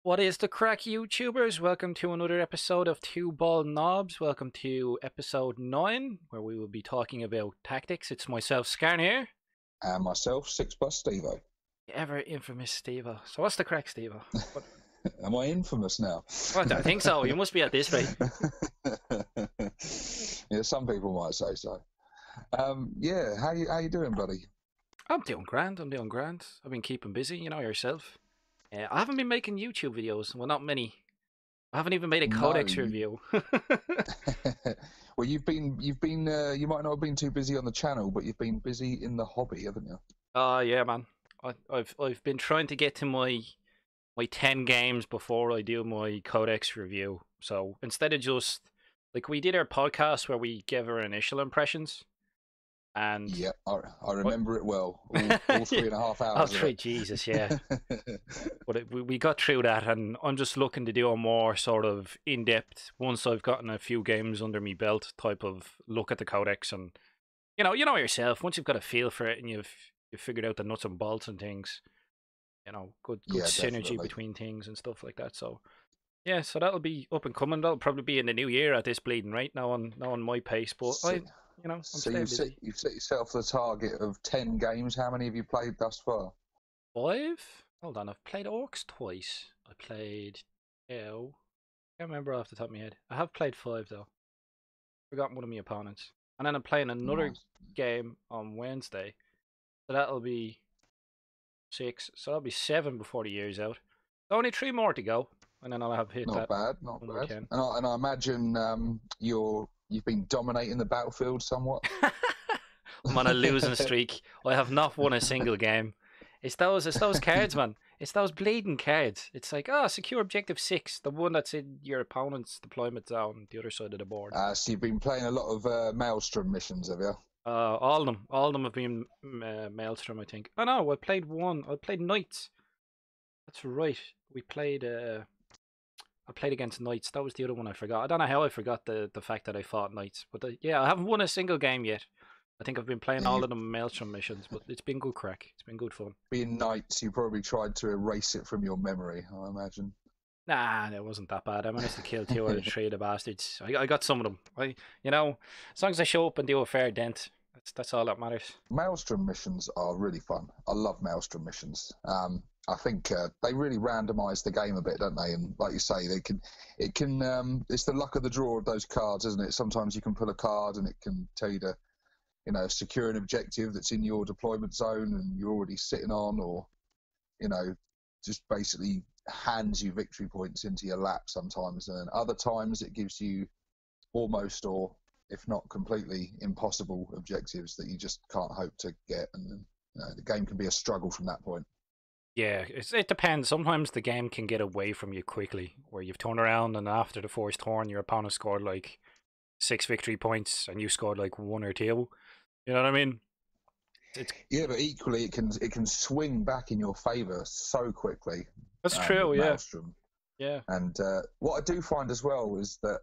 What is the crack, YouTubers? Welcome to another episode of Two Ball Knobs. Welcome to episode 9, where we will be talking about tactics. It's myself, Scarn here. And myself, 6 Plus Stevo. Ever infamous Stevo. So what's the crack, Stevo? Am I infamous now? Well, I think so. You must be at this rate. Yeah, some people might say so. Yeah, how you doing, buddy? I'm doing grand. I've been keeping busy, you know yourself. I haven't been making YouTube videos. Well, not many. I haven't even made a Codex review. Well, you might not have been too busy on the channel, but you've been busy in the hobby, haven't you? Yeah, man. I've been trying to get to my 10 games before I do my Codex review. So instead of just like we did our podcast where we gave our initial impressions. And yeah, I remember it well. All 3.5 hours. Oh, Jesus, yeah. But we got through that, and I'm just looking to do a more sort of in-depth, once I've gotten a few games under my belt, type of look at the Codex. And you know yourself, once you've got a feel for it and you've figured out the nuts and bolts and things, good synergy definitely. between things and stuff like that. So yeah, so that'll be up and coming. That'll probably be in the new year at this bleeding rate now on my pace. But I'm so you've set yourself the target of 10 games. How many have you played thus far? 5? Hold on, I've played Orcs twice. I played can't remember off the top of my head. I have played 5 though. Forgotten one of my opponents. And then I'm playing another game on Wednesday. So that'll be 6. So that'll be 7 before the year's out. Only 3 more to go. And then I'll have hit not that. Not bad. And I imagine you've been dominating the battlefield somewhat. I'm on a losing streak. I have not won a single game. It's those cards, man. It's those bleeding cards. It's like, secure objective 6, the one that's in your opponent's deployment zone, the other side of the board. So you've been playing a lot of Maelstrom missions, have you? All of them have been Maelstrom, I think. Oh no, I played one. I played Knights. That's right. I played against Knights. That was the other one I forgot. I don't know how I forgot the fact that I fought Knights. But I haven't won a single game yet. I think I've been playing all of them Maelstrom missions, but it's been good crack. It's been good fun. Being Knights, you probably tried to erase it from your memory, I imagine. Nah, it wasn't that bad. I managed to kill 2 out of 3 of the bastards. I got some of them. As long as I show up and do a fair dent, that's all that matters. Maelstrom missions are really fun. I love Maelstrom missions. I think they really randomise the game a bit, don't they? And like you say, it's the luck of the draw of those cards, isn't it? Sometimes you can pull a card and it can tell you to, secure an objective that's in your deployment zone and you're already sitting on, or, just basically hands you victory points into your lap sometimes. And other times it gives you almost, or if not completely, impossible objectives that you just can't hope to get. And the game can be a struggle from that point. Yeah, it depends. Sometimes the game can get away from you quickly, where you've turned around and after the first turn, your opponent scored like 6 victory points and you scored like 1 or 2. You know what I mean? Yeah, but equally, it can swing back in your favour so quickly. That's true, yeah. Maelstrom. Yeah. And what I do find as well is that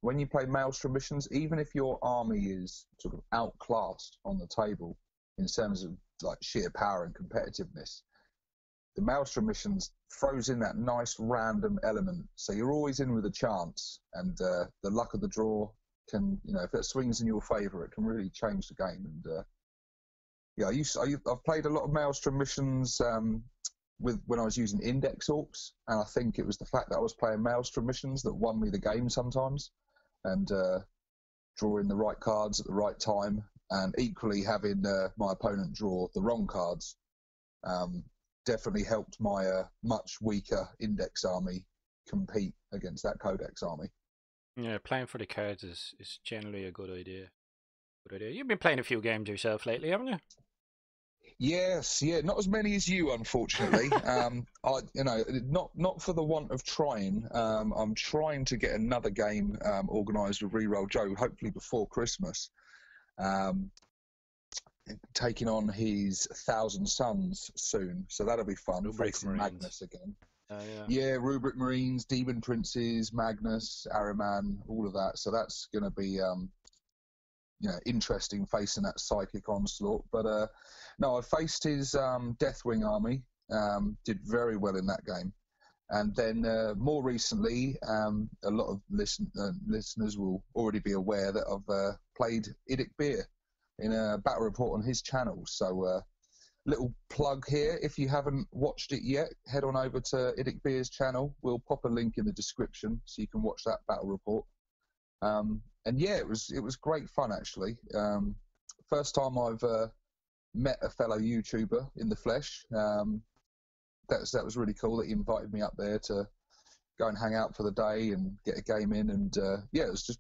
when you play Maelstrom missions, even if your army is sort of outclassed on the table in terms of like sheer power and competitiveness, the Maelstrom missions throws in that nice random element, so you're always in with a chance. And the luck of the draw can, if it swings in your favour, it can really change the game. And I've played a lot of Maelstrom missions when I was using Index Orcs, and I think it was the fact that I was playing Maelstrom missions that won me the game sometimes, and drawing the right cards at the right time, and equally having my opponent draw the wrong cards. Definitely helped my much weaker Index army compete against that Codex army. Yeah, playing for the cards is generally a good idea. You've been playing a few games yourself lately, haven't you? Yes, yeah, not as many as you, unfortunately. Not for the want of trying. I'm trying to get another game organised with Reroll Joe, hopefully before Christmas. Taking on his 1,000 Suns soon, so that'll be fun. Facing Magnus again. Yeah, Rubric Marines, Demon Princes, Magnus, Araman, all of that. So that's going to be interesting facing that psychic onslaught. But no, I faced his Deathwing army. Did very well in that game, And then more recently, a lot of listeners will already be aware that I've played Idic Beer in a battle report on his channel. So little plug here. If you haven't watched it yet, head on over to Idic Beer's channel. We'll pop a link in the description so you can watch that battle report. And yeah, it was great fun actually. First time I've met a fellow YouTuber in the flesh. That was really cool that he invited me up there to go and hang out for the day and get a game in. And yeah, it was just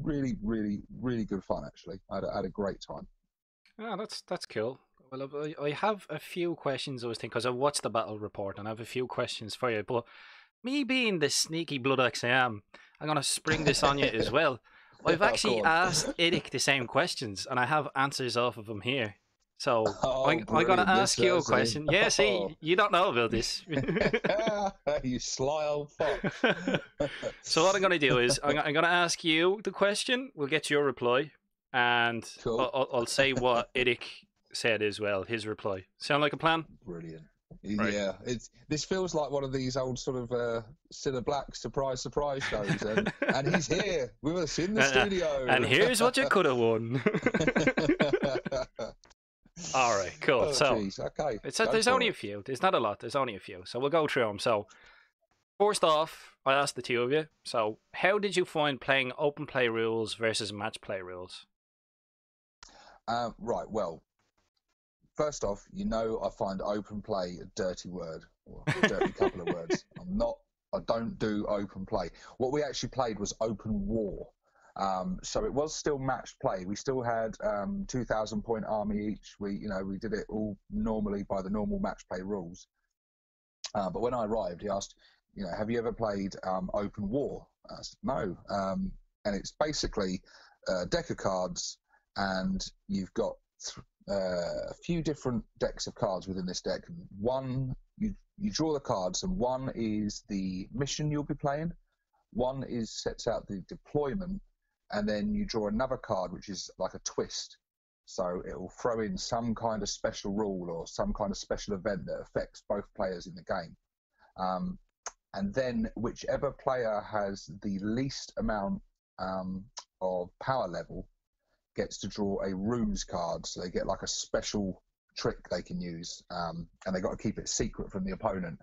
really, really, really good fun actually. I had a great time. Oh, that's cool. Well, I have a few questions I was thinking, because I watched the battle report and I have a few questions for you. But me being the sneaky bloodaxe I am, I'm going to spring this on you as well. I've actually asked Idic the same questions and I have answers off of them here. So I'm going to ask you a question. Yeah, see, you don't know about this. You sly old fox. So what I'm going to do is I'm going to ask you the question. We'll get your reply. And cool. I'll say what Idic said as well, his reply. Sound like a plan? Brilliant. Right. Yeah, this feels like one of these old sort of Cilla Black surprise shows, and he's here with us in the studio. And here's what you could have won. All right, cool. Oh, so geez. Okay, there's only a few. There's not a lot. There's only a few. So we'll go through them. So first off, I asked the two of you. So how did you find playing open play rules versus match play rules? Right. Well, first off, I find open play a dirty word, or a dirty couple of words. I don't do open play. What we actually played was open war. So it was still match play. We still had 2,000 point army each. We did it all normally by the normal match play rules. But when I arrived, he asked, have you ever played open war? I said no. And it's basically a deck of cards, and you've got a few different decks of cards within this deck. One, you draw the cards, and one is the mission you'll be playing. One sets out the deployment, and then you draw another card, which is like a twist. So it will throw in some kind of special rule or some kind of special event that affects both players in the game. And then whichever player has the least amount of power level gets to draw a ruse card. So they get like a special trick they can use, and they got to keep it secret from the opponent.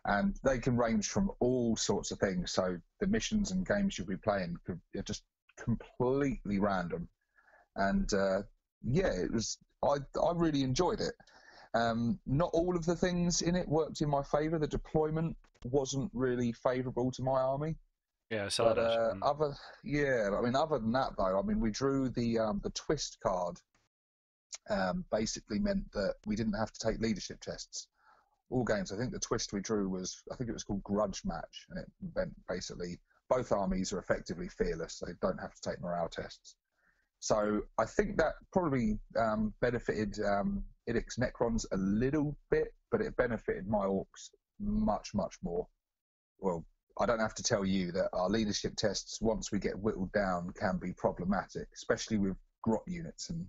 And they can range from all sorts of things. So the missions and games you'll be playing are just completely random. And yeah, I really enjoyed it. Not all of the things in it worked in my favour. The deployment wasn't really favourable to my army. Yeah, so other than that though, we drew the twist card. Basically meant that we didn't have to take leadership tests. All games, I think the twist we drew it was called Grudge Match, and it meant basically both armies are effectively fearless. They don't have to take morale tests. So I think that probably benefited Idic's Necrons a little bit, but it benefited my Orcs much, much more. Well, I don't have to tell you that our leadership tests, once we get whittled down, can be problematic, especially with grot units and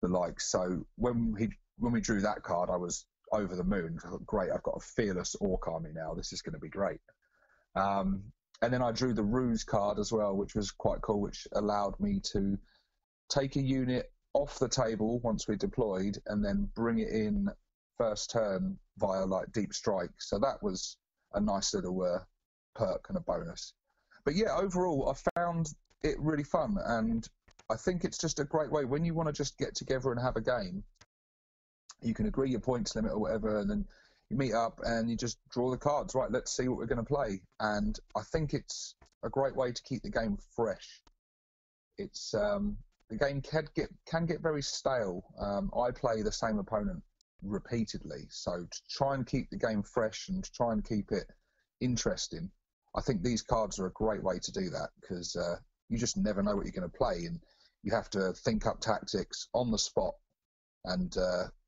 the like. So when we drew that card, I was over the moon. I thought, great, I've got a fearless Orc army now. This is going to be great. And then I drew the ruse card as well, which was quite cool, which allowed me to take a unit off the table once we deployed and then bring it in first turn via like deep strike. So that was a nice little perk and a bonus. But yeah, overall I found it really fun, and I think it's just a great way when you want to just get together and have a game. You can agree your points limit or whatever, and then you meet up and you just draw the cards. Right, let's see what we're going to play. And I think it's a great way to keep the game fresh. It's the game can get very stale. I play the same opponent repeatedly, so to try and keep the game fresh and to try and keep it interesting, I think these cards are a great way to do that, because you just never know what you're going to play, and you have to think up tactics on the spot and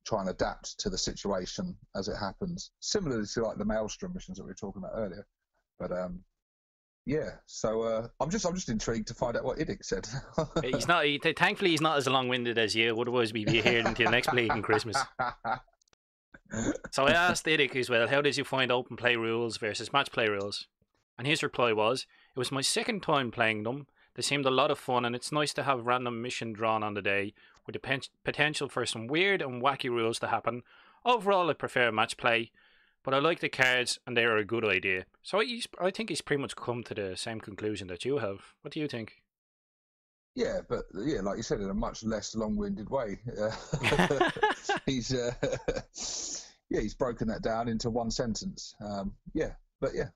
try and adapt to the situation as it happens, similarly to like the Maelstrom missions that we were talking about earlier. But yeah, so I'm just intrigued to find out what Idic said. He's not. Thankfully, he's not as long-winded as you. Otherwise, we'd be here until next bleeding Christmas. So I asked Idic as well, how did you find open play rules versus match play rules? And his reply was, it was my second time playing them. They seemed a lot of fun, and it's nice to have random mission drawn on the day with the potential for some weird and wacky rules to happen. Overall, I prefer match play, but I like the cards, and they are a good idea. So I think he's pretty much come to the same conclusion that you have. What do you think? Yeah, but yeah, like you said, in a much less long-winded way. He's yeah, he's broken that down into one sentence. Yeah, but yeah.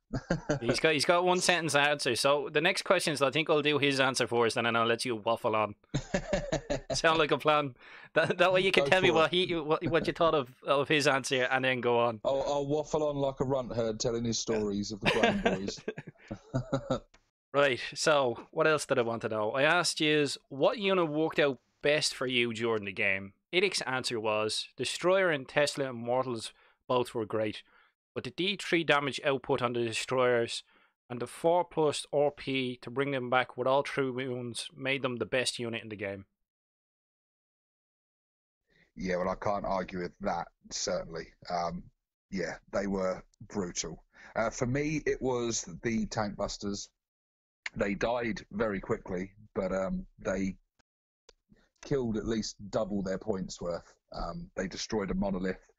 He's got one sentence answer. So the next questions, I think I'll do his answer first, and then I'll let you waffle on. Sound like a plan? That way you can Go tell me for what you thought of his answer, and then go on. I'll waffle on like a runt herd telling his stories of the Graham boys. Right. So what else did I want to know? I asked you what unit worked out best for you during the game. Idic's answer was Destroyer and Tesla Immortals both were great, but the D3 damage output on the destroyers and the 4 plus RP to bring them back with all 3 wounds made them the best unit in the game. Yeah, well, I can't argue with that, certainly. Yeah, they were brutal. For me, it was the Tank Busters. They died very quickly, but they killed at least double their points worth. They destroyed a monolith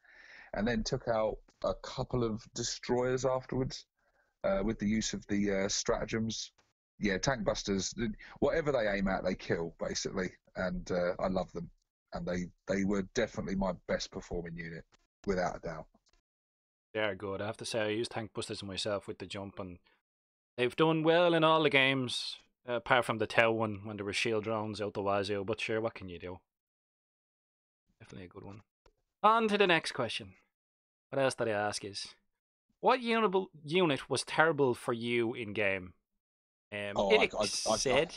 and then took out a couple of destroyers afterwards with the use of the stratagems. Yeah, Tank Busters, whatever they aim at, they kill, basically. And I love them. And they were definitely my best performing unit, without a doubt. They're good. I have to say, I used Tank Busters myself with the jump, and they've done well in all the games, apart from the Tau one when there were shield drones out the wazoo. But sure, what can you do? Definitely a good one. On to the next question. What else did I ask is, what unit was terrible for you in game? Idic said.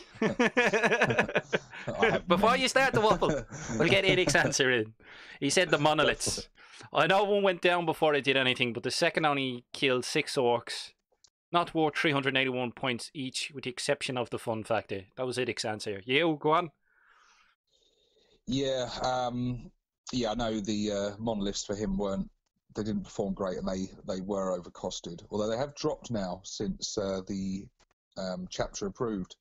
Before you start the waffle, we'll get Idic's answer in. He said the monoliths. I know one went down before I did anything, but the second only killed 6 orcs. Not worth 381 points each, with the exception of the fun factor. That was Idic's answer. You, go on. Yeah, yeah, I know the monoliths for him they didn't perform great, and they were overcosted. Although they have dropped now since the chapter approved.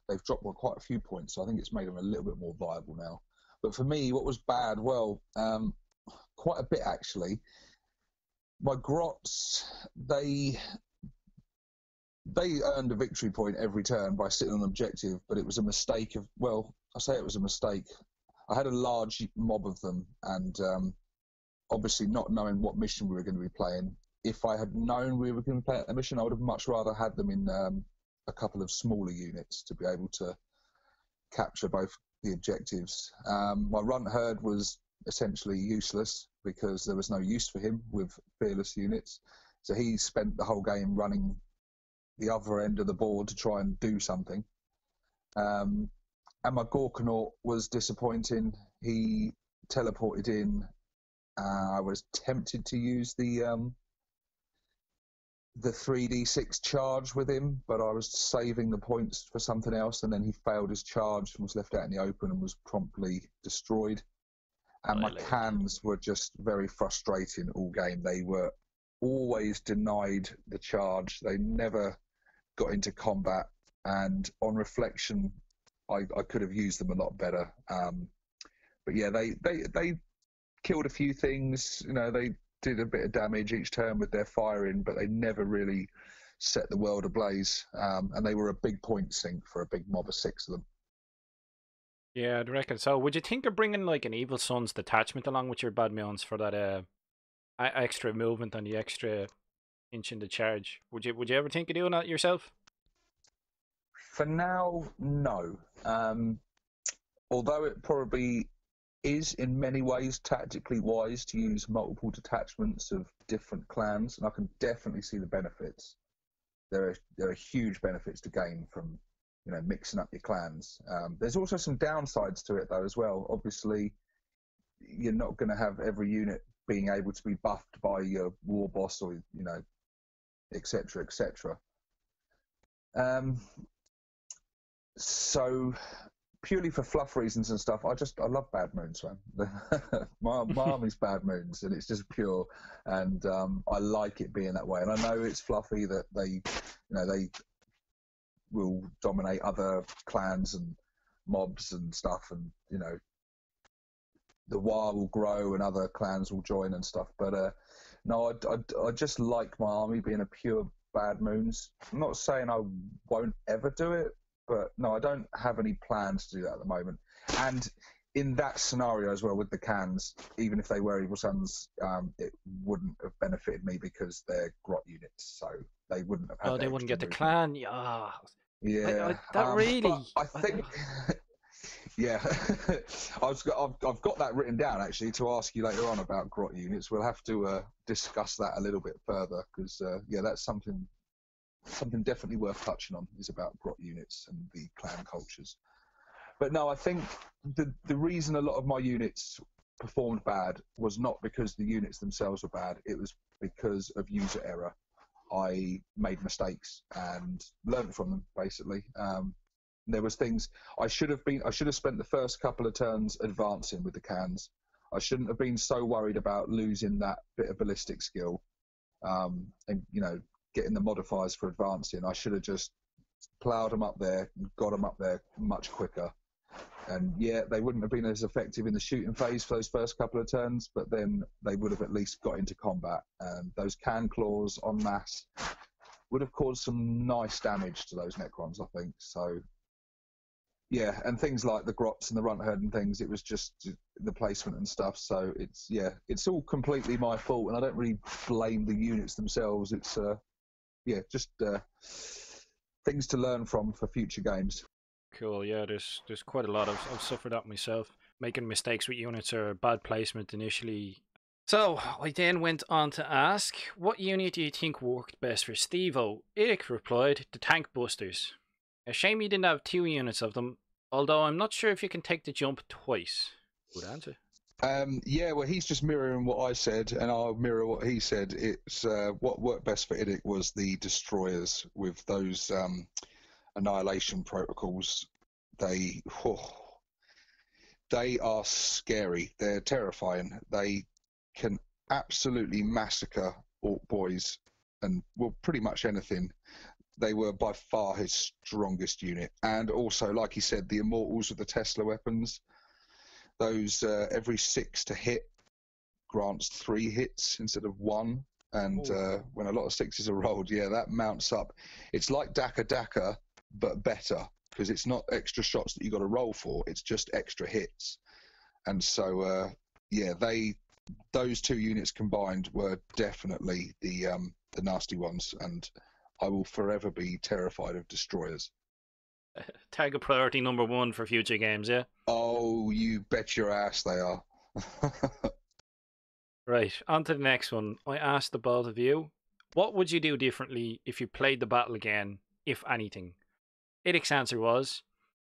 They've dropped quite a few points, so I think it's made them a little bit more viable now. But for me, what was bad? Well, quite a bit actually. My grots, they earned a victory point every turn by sitting on objective, but it was a mistake of, well, I say it was a mistake. I had a large mob of them, and obviously not knowing what mission we were going to be playing. If I had known we were going to play a mission, I would have much rather had them in a couple of smaller units to be able to capture both the objectives. My runt herd was essentially useless because there was no use for him with fearless units. So he spent the whole game running the other end of the board to try and do something. And my Gorkanaut was disappointing. He teleported in. I was tempted to use the 3d6 charge with him, but I was saving the points for something else, and then he failed his charge and was left out in the open and was promptly destroyed. And my cans were just very frustrating all game. They were always denied the charge. They never got into combat, and on reflection, I could have used them a lot better. But yeah, they killed a few things. You know, they did a bit of damage each turn with their firing, but they never really set the world ablaze. And they were a big point sink for a big mob of 6 of them. Yeah, I reckon so. Would you think of bringing like an Evil Sun's detachment along with your bad mounts for that extra movement and the extra inch in the charge? Would you ever think of doing that yourself? For now, no. Although it probably is in many ways tactically wise to use multiple detachments of different clans, and I can definitely see the benefits. There are huge benefits to gain from, you know, mixing up your clans. There's also some downsides to it though as well. Obviously, you're not going to have every unit being able to be buffed by your war boss or, you know, etc., etc. So purely for fluff reasons and stuff, I love Bad Moons, man. my army's Bad Moons, and it's just pure, and I like it being that way. And I know it's fluffy that they will dominate other clans and mobs and stuff, and the WoW will grow and other clans will join and stuff. But no, I just like my army being a pure Bad Moons. I'm not saying I won't ever do it, but no, I don't have any plans to do that at the moment. And in that scenario as well with the cans, even if they were Evil Sons, it wouldn't have benefited me because they're grot units, so they wouldn't have had. Oh, they wouldn't get the movement. clan. Yeah. Yeah. That really. I think. Yeah, I've got that written down actually to ask you later on about grot units. We'll have to discuss that a little bit further because yeah, that's something definitely worth touching on, is about grot units and the clan cultures. But no, I think the reason a lot of my units performed bad was not because the units themselves were bad. It was because of user error. I made mistakes and learned from them basically. There was things I should have spent the first couple of turns advancing with the cans. I shouldn't have been so worried about losing that bit of ballistic skill, and getting the modifiers for advancing. I should have just ploughed them up there and got them up there much quicker. And yeah, they wouldn't have been as effective in the shooting phase for those first couple of turns, but then they would have at least got into combat. And those can claws en masse would have caused some nice damage to those Necrons, I think. So yeah, and things like the grots and the runt herd and things, it was just the placement and stuff. So it's all completely my fault, and I don't really blame the units themselves. It's just things to learn from for future games. Cool. Yeah, there's quite a lot. I've suffered that myself, making mistakes with units or bad placement initially. So I then went on to ask, what unit do you think worked best for Steve-O? Eric replied, the Tank Busters. A shame you didn't have 2 units of them, although I'm not sure if you can take the jump twice. Good answer. Yeah, well, he's just mirroring what I said, and I'll mirror what he said. It's what worked best for Idic was the destroyers with those annihilation protocols. They are scary. They're terrifying. They can absolutely massacre Orc boys and, well, pretty much anything. They were by far his strongest unit. And also, like he said, the Immortals with the Tesla weapons, those every 6 to hit grants 3 hits instead of 1. And when a lot of 6s are rolled, yeah, that mounts up. It's like Daka, but better, because it's not extra shots that you got to roll for. It's just extra hits. And so, yeah, those 2 units combined were definitely the nasty ones. And I will forever be terrified of destroyers. Target priority number 1 for future games, yeah? Oh, you bet your ass they are. Right, on to the next one. I asked the both of you, what would you do differently if you played the battle again, if anything? Idic's answer was,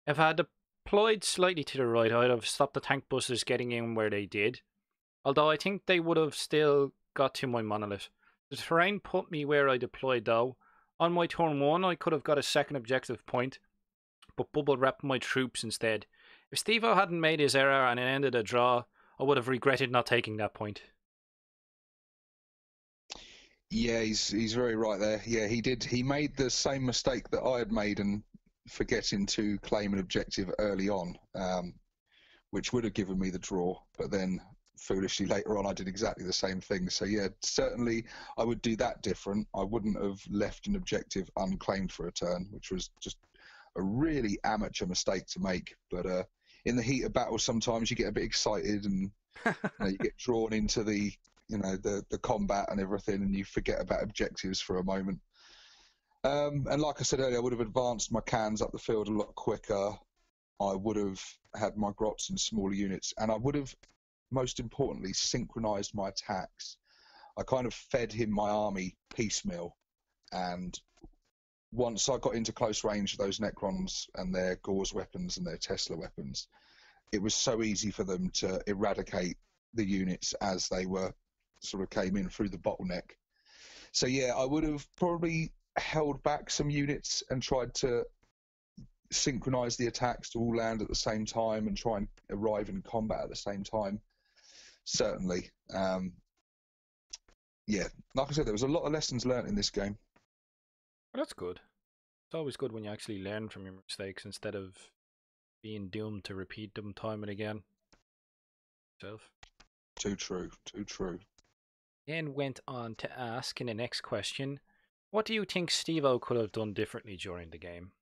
if I had deployed slightly to the right, I'd have stopped the Tank Busters getting in where they did. Although I think they would have still got to my monolith. The terrain put me where I deployed though. On my turn 1, I could have got a second objective point, but bubble wrapped my troops instead. If Steve-O hadn't made his error and it ended a draw, I would have regretted not taking that point. Yeah, he's very right there. Yeah, he did. He made the same mistake that I had made and forgetting to claim an objective early on, which would have given me the draw. But then, foolishly, later on, I did exactly the same thing. So yeah, certainly I would do that different. I wouldn't have left an objective unclaimed for a turn, which was just a really amateur mistake to make. But in the heat of battle, sometimes you get a bit excited and you get drawn into the combat and everything, and you forget about objectives for a moment. And like I said earlier, I would have advanced my cans up the field a lot quicker. I would have had my grots in smaller units, and I would have, most importantly, synchronized my attacks. I kind of fed him my army piecemeal, and once I got into close range of those Necrons and their Gauze weapons and their Tesla weapons, it was so easy for them to eradicate the units as they were sort of came in through the bottleneck. So yeah, I would have probably held back some units and tried to synchronize the attacks to all land at the same time and try and arrive in combat at the same time. Certainly. Yeah, like I said, there was a lot of lessons learned in this game. Well, that's good. It's always good when you actually learn from your mistakes instead of being doomed to repeat them time and again. Too true, too true. Then went on to ask in the next question, what do you think Steve-O could have done differently during the game?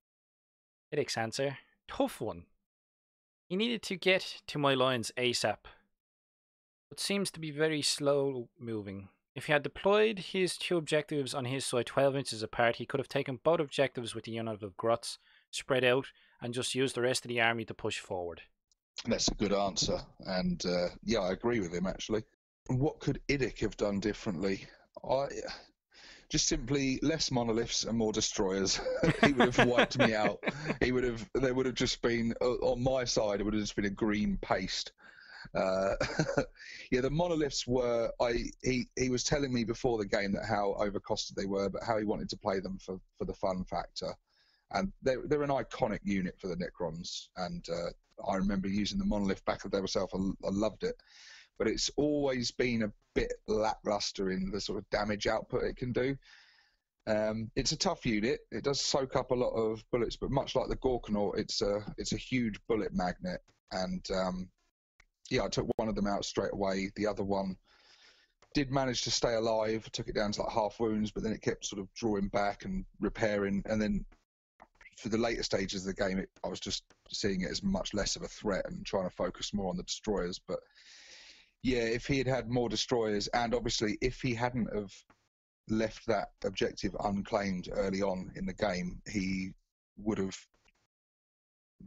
Idic's answer, tough one. He needed to get to my lines ASAP, but seems to be very slow moving. If he had deployed his 2 objectives on his side 12 inches apart, he could have taken both objectives with the unit of Grots spread out and just used the rest of the army to push forward. That's a good answer, and yeah, I agree with him actually. What could Idic have done differently? Just simply less monoliths and more destroyers. He would have wiped me out. There would have just been on my side. It would have just been a green paste. Yeah, the monoliths were. He was telling me before the game that how overcosted they were, but how he wanted to play them for the fun factor. And they're an iconic unit for the Necrons. And I remember using the monolith back of myself. I loved it, but it's always been a bit lackluster in the sort of damage output it can do. It's a tough unit. It does soak up a lot of bullets, but much like the Gorkanaut, it's a huge bullet magnet. And yeah, I took one of them out straight away. The other one did manage to stay alive. Took it down to like half wounds, but then it kept sort of drawing back and repairing. And then for the later stages of the game, I was just seeing it as much less of a threat and trying to focus more on the destroyers. But yeah, if he had had more destroyers, and obviously if he hadn't have left that objective unclaimed early on in the game, he would have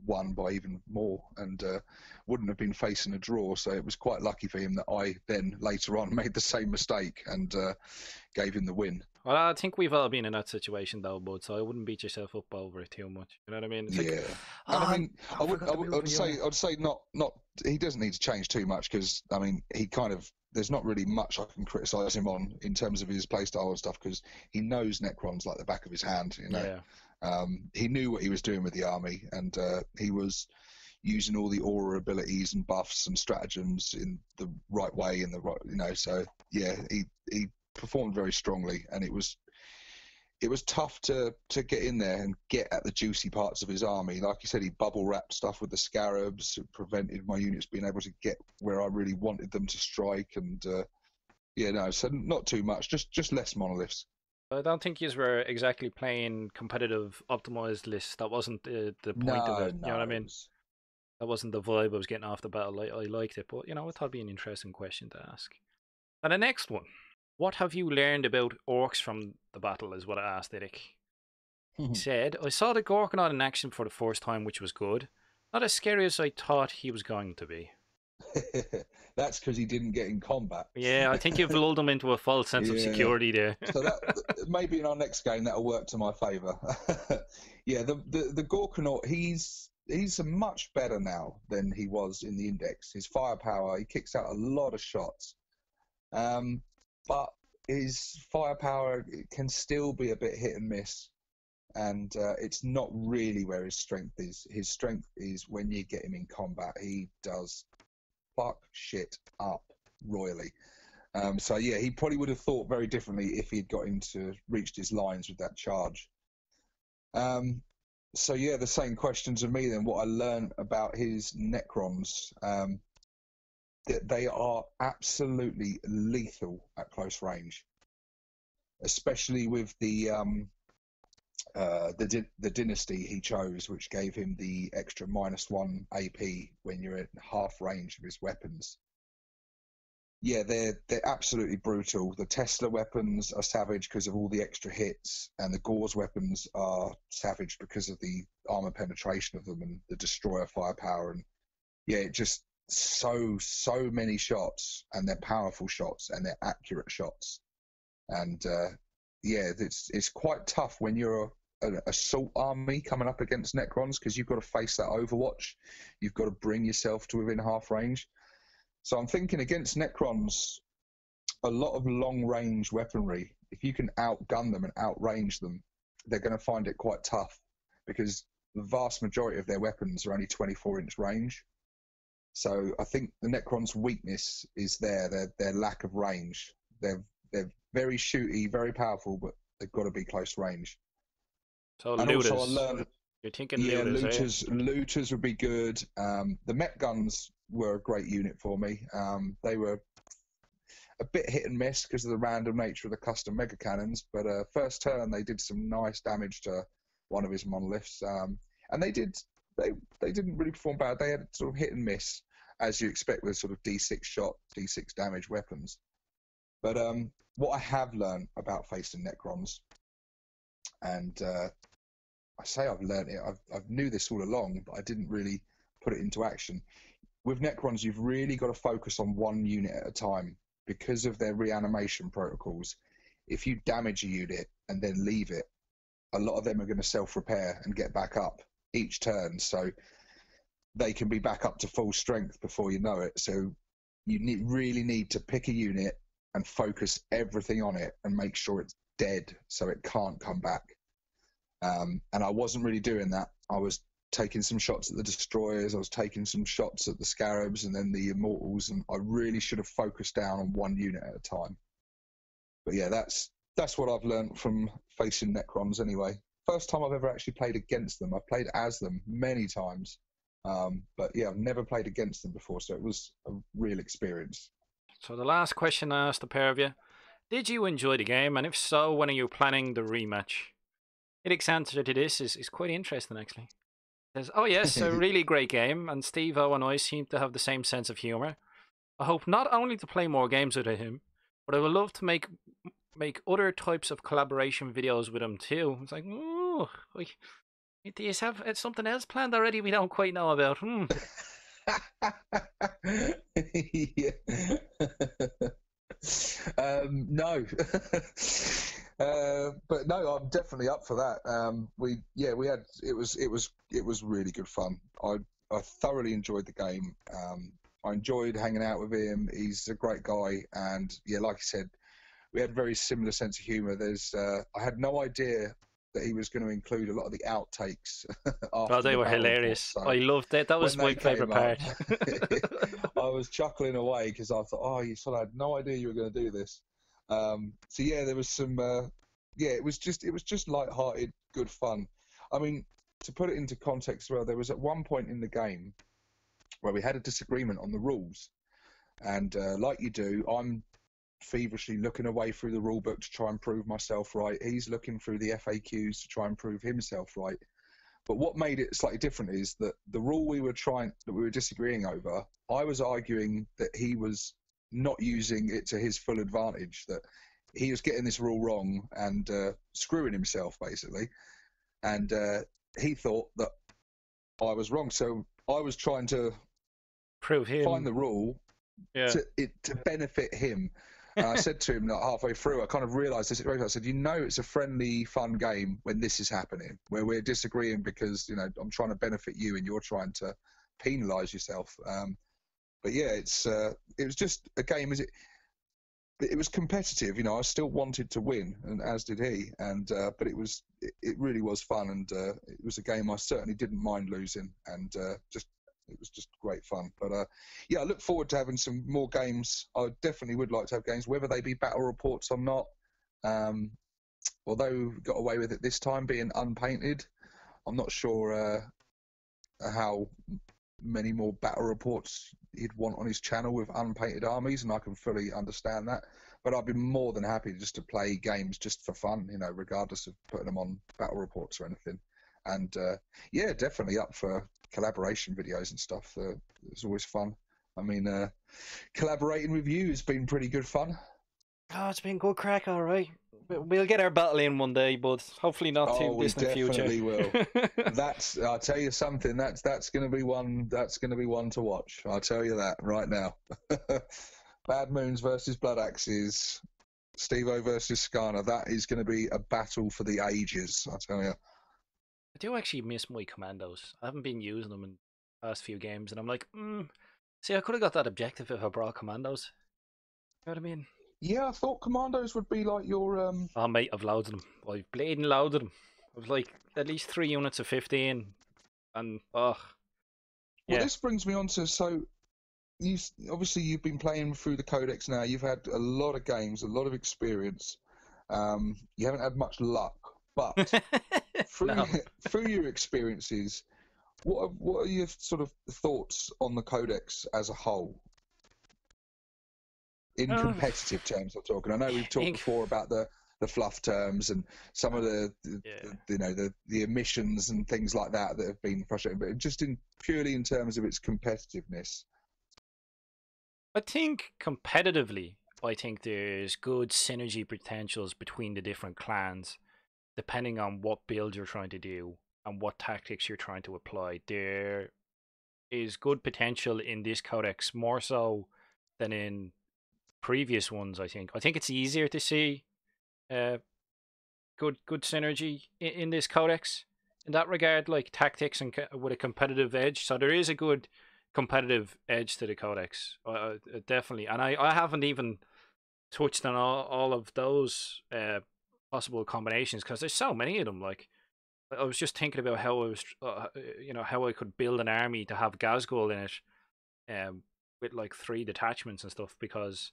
won by even more and wouldn't have been facing a draw. So it was quite lucky for him that I then later on made the same mistake and gave him the win. Well, I think we've all been in that situation though, bud, so I wouldn't beat yourself up over it too much. You know what I mean? It's yeah. Like, and I mean, I would say not. He doesn't need to change too much because I mean, he kind of. There's not really much I can criticise him on in terms of his playstyle and stuff because he knows Necrons like the back of his hand. You know, he knew what he was doing with the army, and he was using all the aura abilities and buffs and stratagems in the right way and the right. You know, so yeah, he performed very strongly, and it was tough to get in there and get at the juicy parts of his army. Like you said, he bubble wrapped stuff with the scarabs. It prevented my units being able to get where I really wanted them to strike. And yeah, no, so not too much, just less monoliths. I don't think you were exactly playing competitive optimized lists. That wasn't the point of it. You know what I mean? That wasn't the vibe I was getting off the battle. I liked it, but you know, I thought it'd be an interesting question to ask. And the next one. What have you learned about orcs from the battle is what I asked Idic. He said, I saw the Gorkanaut in action for the first time, which was good. Not as scary as I thought he was going to be. That's because he didn't get in combat. Yeah, I think you've lulled him into a false sense of security there. So that maybe in our next game that'll work to my favour. Yeah, the Gorkanaut, he's much better now than he was in the Index. His firepower, he kicks out a lot of shots. But his firepower can still be a bit hit and miss, and it's not really where his strength is. His strength is when you get him in combat. He does fuck shit up royally. So yeah, he probably would have thought very differently if he'd got him to reached his lines with that charge. So yeah, the same question to me then. What I learned about his Necrons. That they are absolutely lethal at close range, especially with the dynasty he chose, which gave him the extra -1 AP when you're at half range of his weapons. Yeah, they're absolutely brutal. The Tesla weapons are savage because of all the extra hits, and the Gauze weapons are savage because of the armor penetration of them and the destroyer firepower. And yeah, it just so many shots, and they're powerful shots and they're accurate shots. And yeah, it's quite tough when you're an assault army coming up against Necrons because you've got to face that Overwatch. You've got to bring yourself to within half range. So I'm thinking against Necrons, a lot of long range weaponry. If you can outgun them and outrange them, they're going to find it quite tough because the vast majority of their weapons are only 24-inch range. So I think the Necron's weakness is their lack of range. They're very shooty, very powerful, but they've got to be close range. So And also I looters. learned, You're thinking yeah, looters, are you? looters would be good. The Met guns were a great unit for me. They were a bit hit and miss because of the random nature of the custom mega cannons, but first turn they did some nice damage to one of his monoliths, and they didn't really perform bad. They had sort of hit and miss, as you expect with sort of D6 shot, D6 damage weapons. But what I have learned about facing Necrons, and I say I've learned it, I've knew this all along, but I didn't really put it into action. With Necrons, you've really got to focus on one unit at a time because of their reanimation protocols. If you damage a unit and then leave it, a lot of them are going to self-repair and get back up each turn, so they can be back up to full strength before you know it. So you really need to pick a unit and focus everything on it and make sure it's dead so it can't come back. And I wasn't really doing that. I was taking some shots at the destroyers, I was taking some shots at the scarabs and then the immortals, and I really should have focused down on one unit at a time. But yeah, that's what I've learned from facing Necrons anyway. First time I've ever actually played against them. I've played as them many times, but yeah, I've never played against them before, so it was a real experience. So the last question I asked the pair of you: did you enjoy the game, and if so, when are you planning the rematch? Idic's answer to this is quite interesting, actually. He says, "Oh yes, a really great game, and Steve-O and I seem to have the same sense of humour. I hope not only to play more games with him, but I would love to make other types of collaboration videos with him too." It's like, oh, do you have something else planned already we don't quite know about? Yeah. No. But no, I'm definitely up for that. We had it was really good fun. I thoroughly enjoyed the game. I enjoyed hanging out with him. He's a great guy, and yeah, like I said, we had a very similar sense of humour. I had no idea that he was going to include a lot of the outtakes Oh, after they the were battle report. hilarious. So I loved it. That was when my they favourite came up, part. I was chuckling away because I thought, oh, you sort of had no idea you were going to do this. So yeah, there was some. Yeah, it was just light-hearted, good fun. I mean, to put it into context, well, there was at one point in the game where we had a disagreement on the rules, and like you do, I'm feverishly looking away through the rule book to try and prove myself right. He's looking through the FAQs to try and prove himself right. But what made it slightly different is that the rule we were disagreeing over, I was arguing that he was not using it to his full advantage, that he was getting this rule wrong and screwing himself basically, and he thought that I was wrong. So I was trying to Prove him. find the rule Yeah. to benefit him. And I said to him like halfway through, I kind of realised the situation. I said, it's a friendly, fun game when this is happening, where we're disagreeing because I'm trying to benefit you and you're trying to penalise yourself. But yeah, it was just a game. It was competitive. I still wanted to win, and as did he. And but it really was fun, and it was a game I certainly didn't mind losing, and it was just great fun. But yeah, I look forward to having some more games. I definitely would like to have games, whether they be battle reports or not. Although we got away with it this time being unpainted, I'm not sure how many more battle reports he'd want on his channel with unpainted armies, and I can fully understand that. But I'd be more than happy just to play games just for fun, regardless of putting them on battle reports or anything. And yeah, definitely up for collaboration videos and stuff. It's always fun. I mean, collaborating with you has been pretty good fun. Oh, it's been good crack, all right. We'll get our battle in one day, but hopefully not too distant future. Oh, we definitely will. I'll tell you something. That's going to be one. That's going to be one to watch. I'll tell you that right now. Bad Moons versus Blood Axes, Steve-O versus Skarner. That is going to be a battle for the ages. I'll tell you. I do actually miss my commandos. I haven't been using them in the past few games, and I'm like, see, I could have got that objective if I brought commandos. You know what I mean? Yeah, I thought commandos would be like your Oh mate, I've loads of them. I've bleeding loads of them. I've like at least 3 units of 15, And Well, yeah. this brings me on to you obviously you've been playing through the Codex now. You've had a lot of games, a lot of experience. You haven't had much luck, but through No. through your experiences, what are your sort of thoughts on the Codex as a whole? In Um, competitive terms, I'm talking. I know we've talked ink. before about the fluff terms and some of Yeah. the emissions and things like that that have been frustrating, but just in purely in terms of its competitiveness. I think competitively, I think there's good synergy potentials between the different clans, depending on what build you're trying to do and what tactics you're trying to apply. There is good potential in this codex, more so than in previous ones. I think. I think it's easier to see uh, good synergy in this codex in that regard, like tactics and with a competitive edge. So there is a good competitive edge to the codex, definitely. And I haven't even touched on all of those possible combinations because there's so many of them. Like I was just thinking about how I was, how I could build an army to have Gazgul in it, with like 3 detachments and stuff because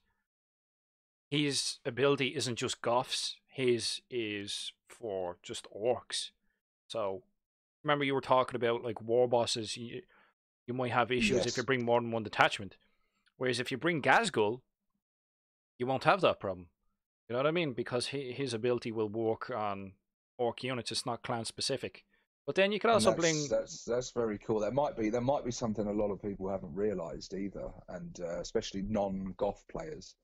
his ability isn't just Goths. His is for just orcs. So remember you were talking about like war bosses. You might have issues if you Yes, bring more than one detachment. Whereas if you bring Gazgul, you won't have that problem. You know what I mean? Because his ability will work on orc units. It's not clan specific. But then you could and also that's bring. that's that's very cool. There might be something a lot of people haven't realised either, and especially non-Goth players.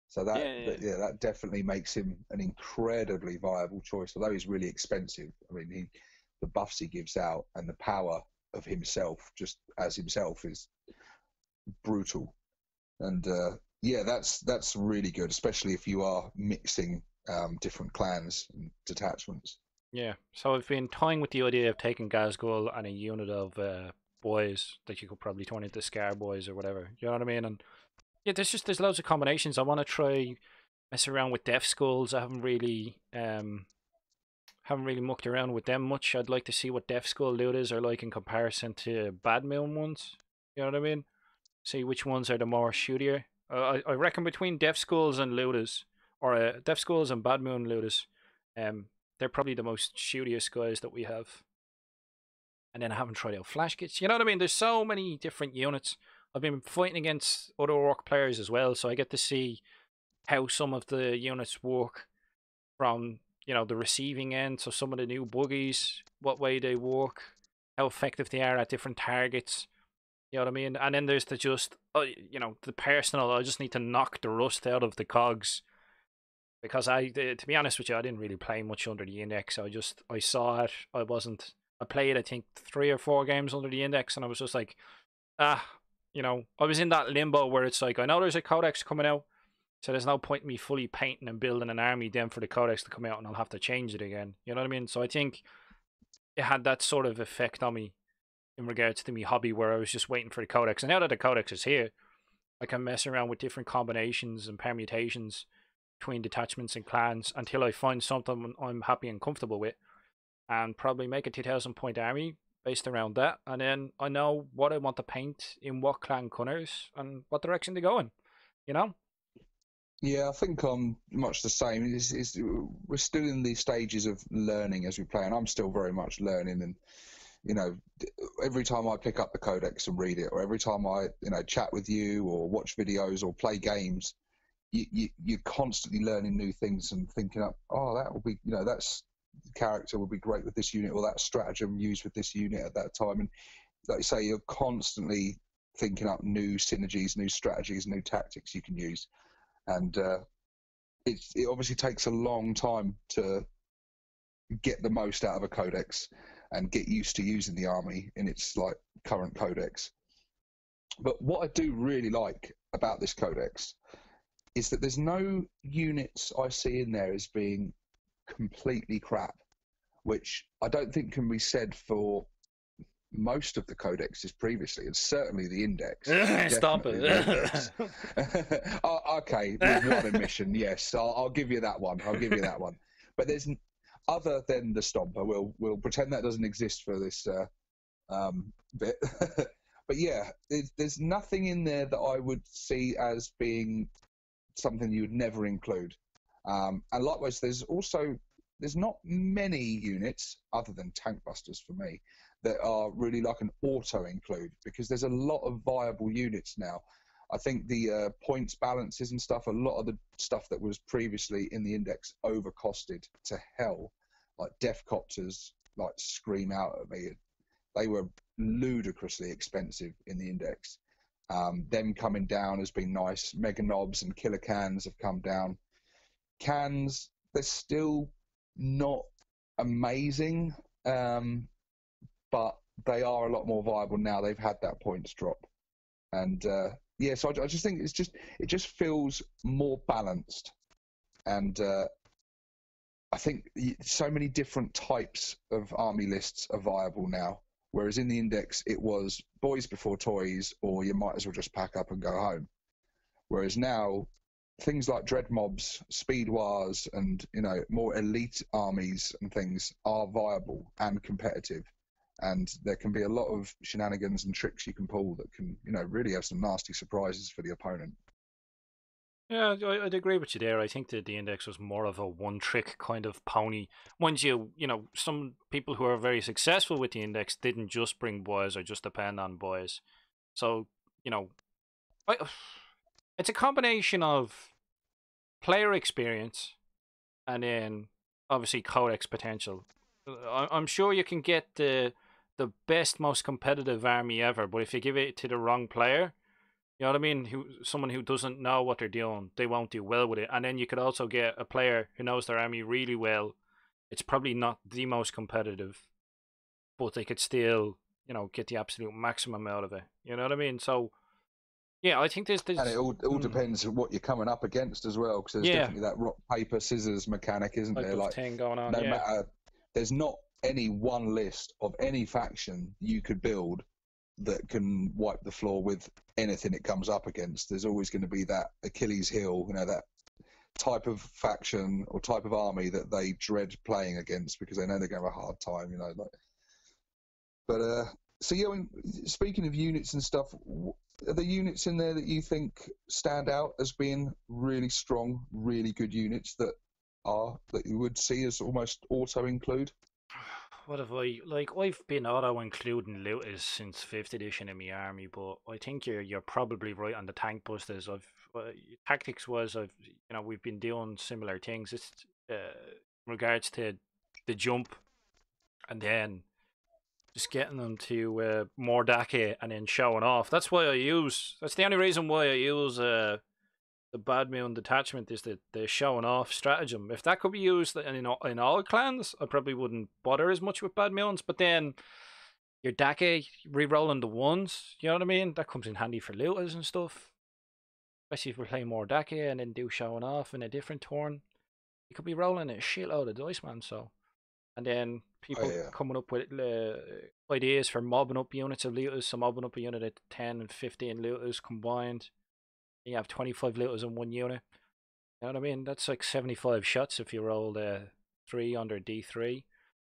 So Yeah, yeah, that definitely makes him an incredibly viable choice. Although he's really expensive, I mean, the buffs he gives out and the power of himself, just as himself, is brutal. And yeah, that's really good, especially if you are mixing different clans and detachments. yeah. So I've been toying with the idea of taking Gazgul and a unit of boys that you could probably turn into Scar boys or whatever. You know what I mean? And yeah, there's loads of combinations. I want to try mess around with Death Skulls. I haven't really mucked around with them much. I'd like to see what Death Skull looters are like in comparison to Bad Moon ones. You know what I mean? See which ones are the more shootier. I reckon between Death Skulls and looters, or Death Skulls and Bad Moon looters, they're probably the most shootiest guys that we have. And then I haven't tried out flash kits. You know what I mean? There's so many different units. I've been fighting against other orc players as well, so I get to see how some of the units work from the receiving end. So some of the new buggies, what way they work, how effective they are at different targets. You know what I mean? And then there's the personal. I just need to knock the rust out of the cogs because to be honest with you, I didn't really play much under the index. I saw it. I played I think 3 or 4 games under the index, and I was just like, ah, I was in that limbo where it's like I know there's a codex coming out, so there's no point in me fully painting and building an army then for the codex to come out and I'll have to change it again. You know what I mean? So I think it had that sort of effect on me in regards to me hobby where I was just waiting for the codex. And now that the codex is here, I can mess around with different combinations and permutations between detachments and clans until I find something I'm happy and comfortable with and probably make a 2000 point army based around that. And then I know what I want to paint in what clan colours and what direction to go in, you know? Yeah, I think I'm much the same. We're still in the stages of learning as we play, and I'm still very much learning. And you know, every time I pick up the Codex and read it, or every time I chat with you or watch videos or play games, you're constantly learning new things and thinking up, oh, that will be, that's character would be great with this unit, or that stratagem used with this unit at that time. And like you say, you're constantly thinking up new synergies, new strategies, new tactics you can use. And it obviously takes a long time to get the most out of a codex and get used to using the army in its like current codex. But what I do really like about this codex is that there's no units I see in there as being completely crap, which I don't think can be said for most of the codexes previously, and certainly the index. Stop Definitely the it. index. Oh, okay, with one admission, yes, I'll give you that one. I'll give you that one. But there's other than the Stomper. We'll pretend that doesn't exist for this bit. But yeah, there's nothing in there that I would see as being something you would never include. And likewise, there's not many units other than tank busters for me that are really like an auto include, because there's a lot of viable units now. I think the points balances and stuff, a lot of the stuff that was previously in the index overcosted to hell, like death copters, like scream out at me. They were ludicrously expensive in the index. Them coming down has been nice. Mega knobs and killer cans have come down. Cans, they're still not amazing, but they are a lot more viable now. They've had that points drop, and yeah, so I just think it just feels more balanced, and I think so many different types of army lists are viable now. Whereas in the index, it was boys before toys, or you might as well just pack up and go home. Whereas now, things like dread mobs, speed wars, and more elite armies and things are viable and competitive. And there can be a lot of shenanigans and tricks you can pull that can, really have some nasty surprises for the opponent. Yeah, I'd agree with you there. I think that the index was more of a one-trick kind of pony. Mind you, some people who are very successful with the index didn't just bring boys or just depend on boys. So, I, it's a combination of player experience and then obviously Codex potential. I'm sure you can get the best, most competitive army ever, but if you give it to the wrong player, you know what I mean? Someone who doesn't know what they're doing, they won't do well with it. And then you could also get a player who knows their army really well. It's probably not the most competitive, but they could still, get the absolute maximum out of it. You know what I mean? So, yeah, I think there's And it all depends on what you're coming up against as well, because there's definitely that rock paper scissors mechanic, isn't type there? of Like, thing going on. no Yeah, matter, there's not any one list of any faction you could build that can wipe the floor with anything it comes up against. There's always going to be that Achilles heel, that type of faction or type of army that they dread playing against because they know they're going to have a hard time. But so yeah, speaking of units and stuff, are there units in there that you think stand out as being really strong, really good units that you would see as almost auto include? what have I've been auto including looters since 5th edition in my army, but I think you're probably right on the tank busters. Tactics was we've been doing similar things. It's regards to the jump and then just getting them to more Dake and then showing off. That's the only reason why I use the Bad Moon detachment is the showing off stratagem. If that could be used in all clans, I probably wouldn't bother as much with Bad Moons. But then your Dake re-rolling the ones, you know what I mean? That comes in handy for looters and stuff. Especially if we're playing more Dake and then do showing off in a different turn. You could be rolling a shitload of dice, man. So, and then people coming up with ideas for mobbing up units of looters. So mobbing up a unit at 10 and 15 looters combined. You have 25 looters in one unit. You know what I mean? That's like 75 shots if you roll 3 under D3.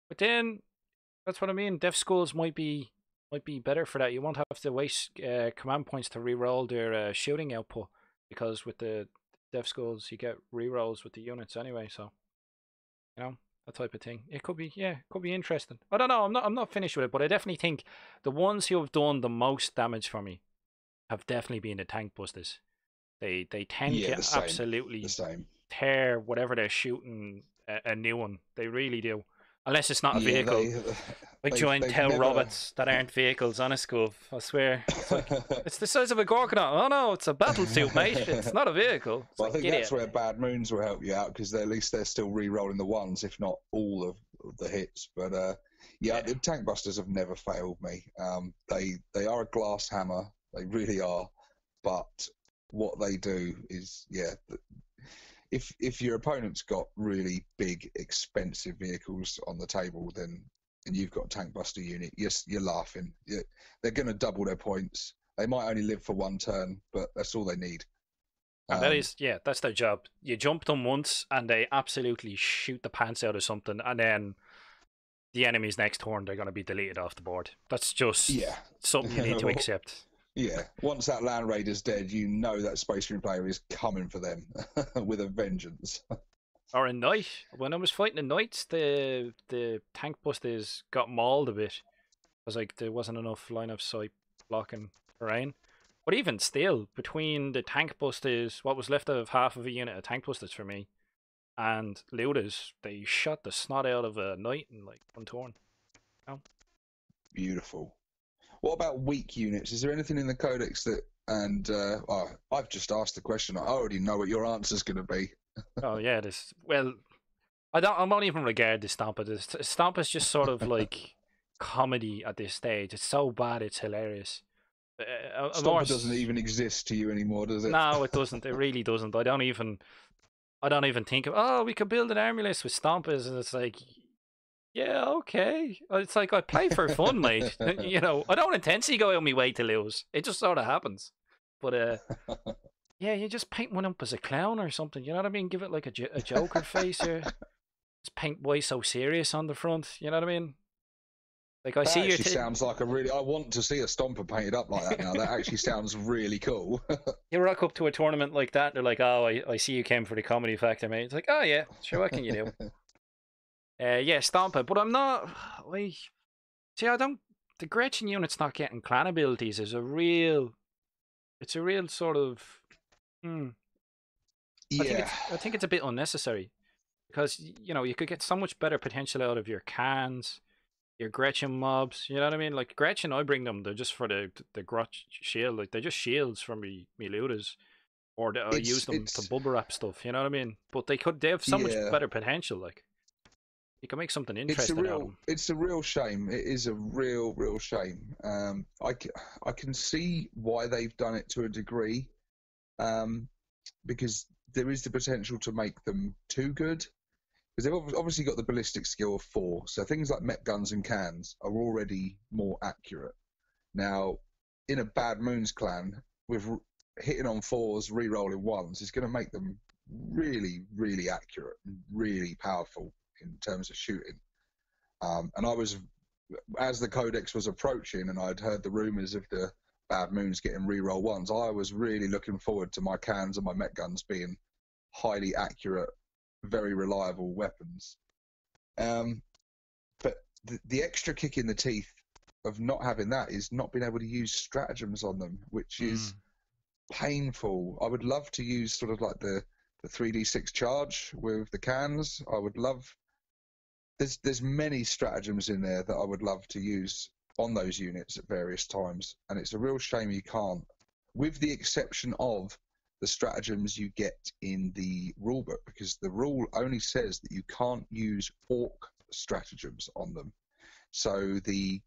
But then, that's what I mean. Death Skulls might be better for that. You won't have to waste command points to re-roll their shooting output, because with the Death Skulls you get re-rolls with the units anyway. So, that type of thing. It could be interesting. I don't know. I'm not finished with it, but I definitely think the ones who have done the most damage for me have definitely been the tank busters. They tend to absolutely tear whatever they're shooting a new one. They really do. Unless it's not a vehicle. I joined robots that aren't vehicles on a scope. I swear. It's the size of a Gorkanaut. Oh no, it's a battlesuit, mate. It's not a vehicle. Well, I think that's where Bad Moons will help you out, because at least they're still re-rolling the ones, if not all of the hits. But yeah, the tank busters have never failed me. They are a glass hammer. They really are. But what they do is, if your opponent's got really big, expensive vehicles on the table, and you've got a tank buster unit, you're laughing. They're going to double their points. They might only live for one turn, but that's all they need. And that's their job. You jump them once, and they absolutely shoot the pants out of something, and then the enemy's next turn they're going to be deleted off the board. That's just Yeah. something you need to accept. Yeah, once that Land Raider's dead, you know that Space Marine player is coming for them with a vengeance. Or a knight. When I was fighting the knights, the tank busters got mauled a bit. Because like there wasn't enough line of sight blocking terrain. But even still, between the tank busters, what was left of half of a unit of tank busters for me, and looters, they shot the snot out of a knight in like one turn. Oh. Beautiful. What about weak units? Is there anything in the Codex that? And I've just asked the question. I already know what your answer's going to be. Oh yeah, this. Well, I don't even regard the Stompa. The Stompa's just sort of like comedy at this stage. It's so bad, it's hilarious. Stomper doesn't even exist to you anymore, does it? No, it doesn't. It really doesn't. I don't even think of. Oh, we could build an army list with Stompas, and it's like, yeah, okay. It's like I play for fun, mate. You know, I don't intentionally go out my way to lose. It just sort of happens. But yeah, you just paint one up as a clown or something. You know what I mean? Give it like a Joker face here. Just paint why so serious on the front. You know what I mean? Like I that see actually sounds like a really. I want to see a Stomper painted up like that now. That actually sounds really cool. You rock up to a tournament like that, and they're like, "Oh, I see you came for the comedy factor, mate." It's like, "Oh yeah, sure, what can you do?" Yeah, Stomper, but I'm not. I see. I don't. The Gretchen unit's not getting clan abilities is a real. It's a real sort of. Hmm. Yeah. I think it's a bit unnecessary because you know you could get so much better potential out of your cans, your Gretchen mobs. You know what I mean? Like Gretchen, I bring them. They're just for the Grotch shield. Like they're just shields for me looters, or I use them to bubble wrap stuff. You know what I mean? But they have so much better potential. Like you can make something interesting out of them. It's a real shame. It is a real shame. I can see why they've done it to a degree, because there is the potential to make them too good. Because they've obviously got the ballistic skill of 4, so things like met guns and cans are already more accurate. Now, in a Bad Moons clan, with hitting on 4s, re-rolling 1s, is going to make them really accurate and really powerful in terms of shooting. And I was, as the Codex was approaching, and I'd heard the rumours of the Bad Moons getting re-roll 1s, I was really looking forward to my cans and my met guns being highly accurate, very reliable weapons. But the extra kick in the teeth of not having that is not being able to use stratagems on them, which is painful. I would love to use sort of like the 3d6 charge with the cans. I would love. There's many stratagems in there that I would love to use on those units at various times, and it's a real shame you can't, with the exception of the stratagems you get in the rulebook, because the rule only says that you can't use orc stratagems on them. So the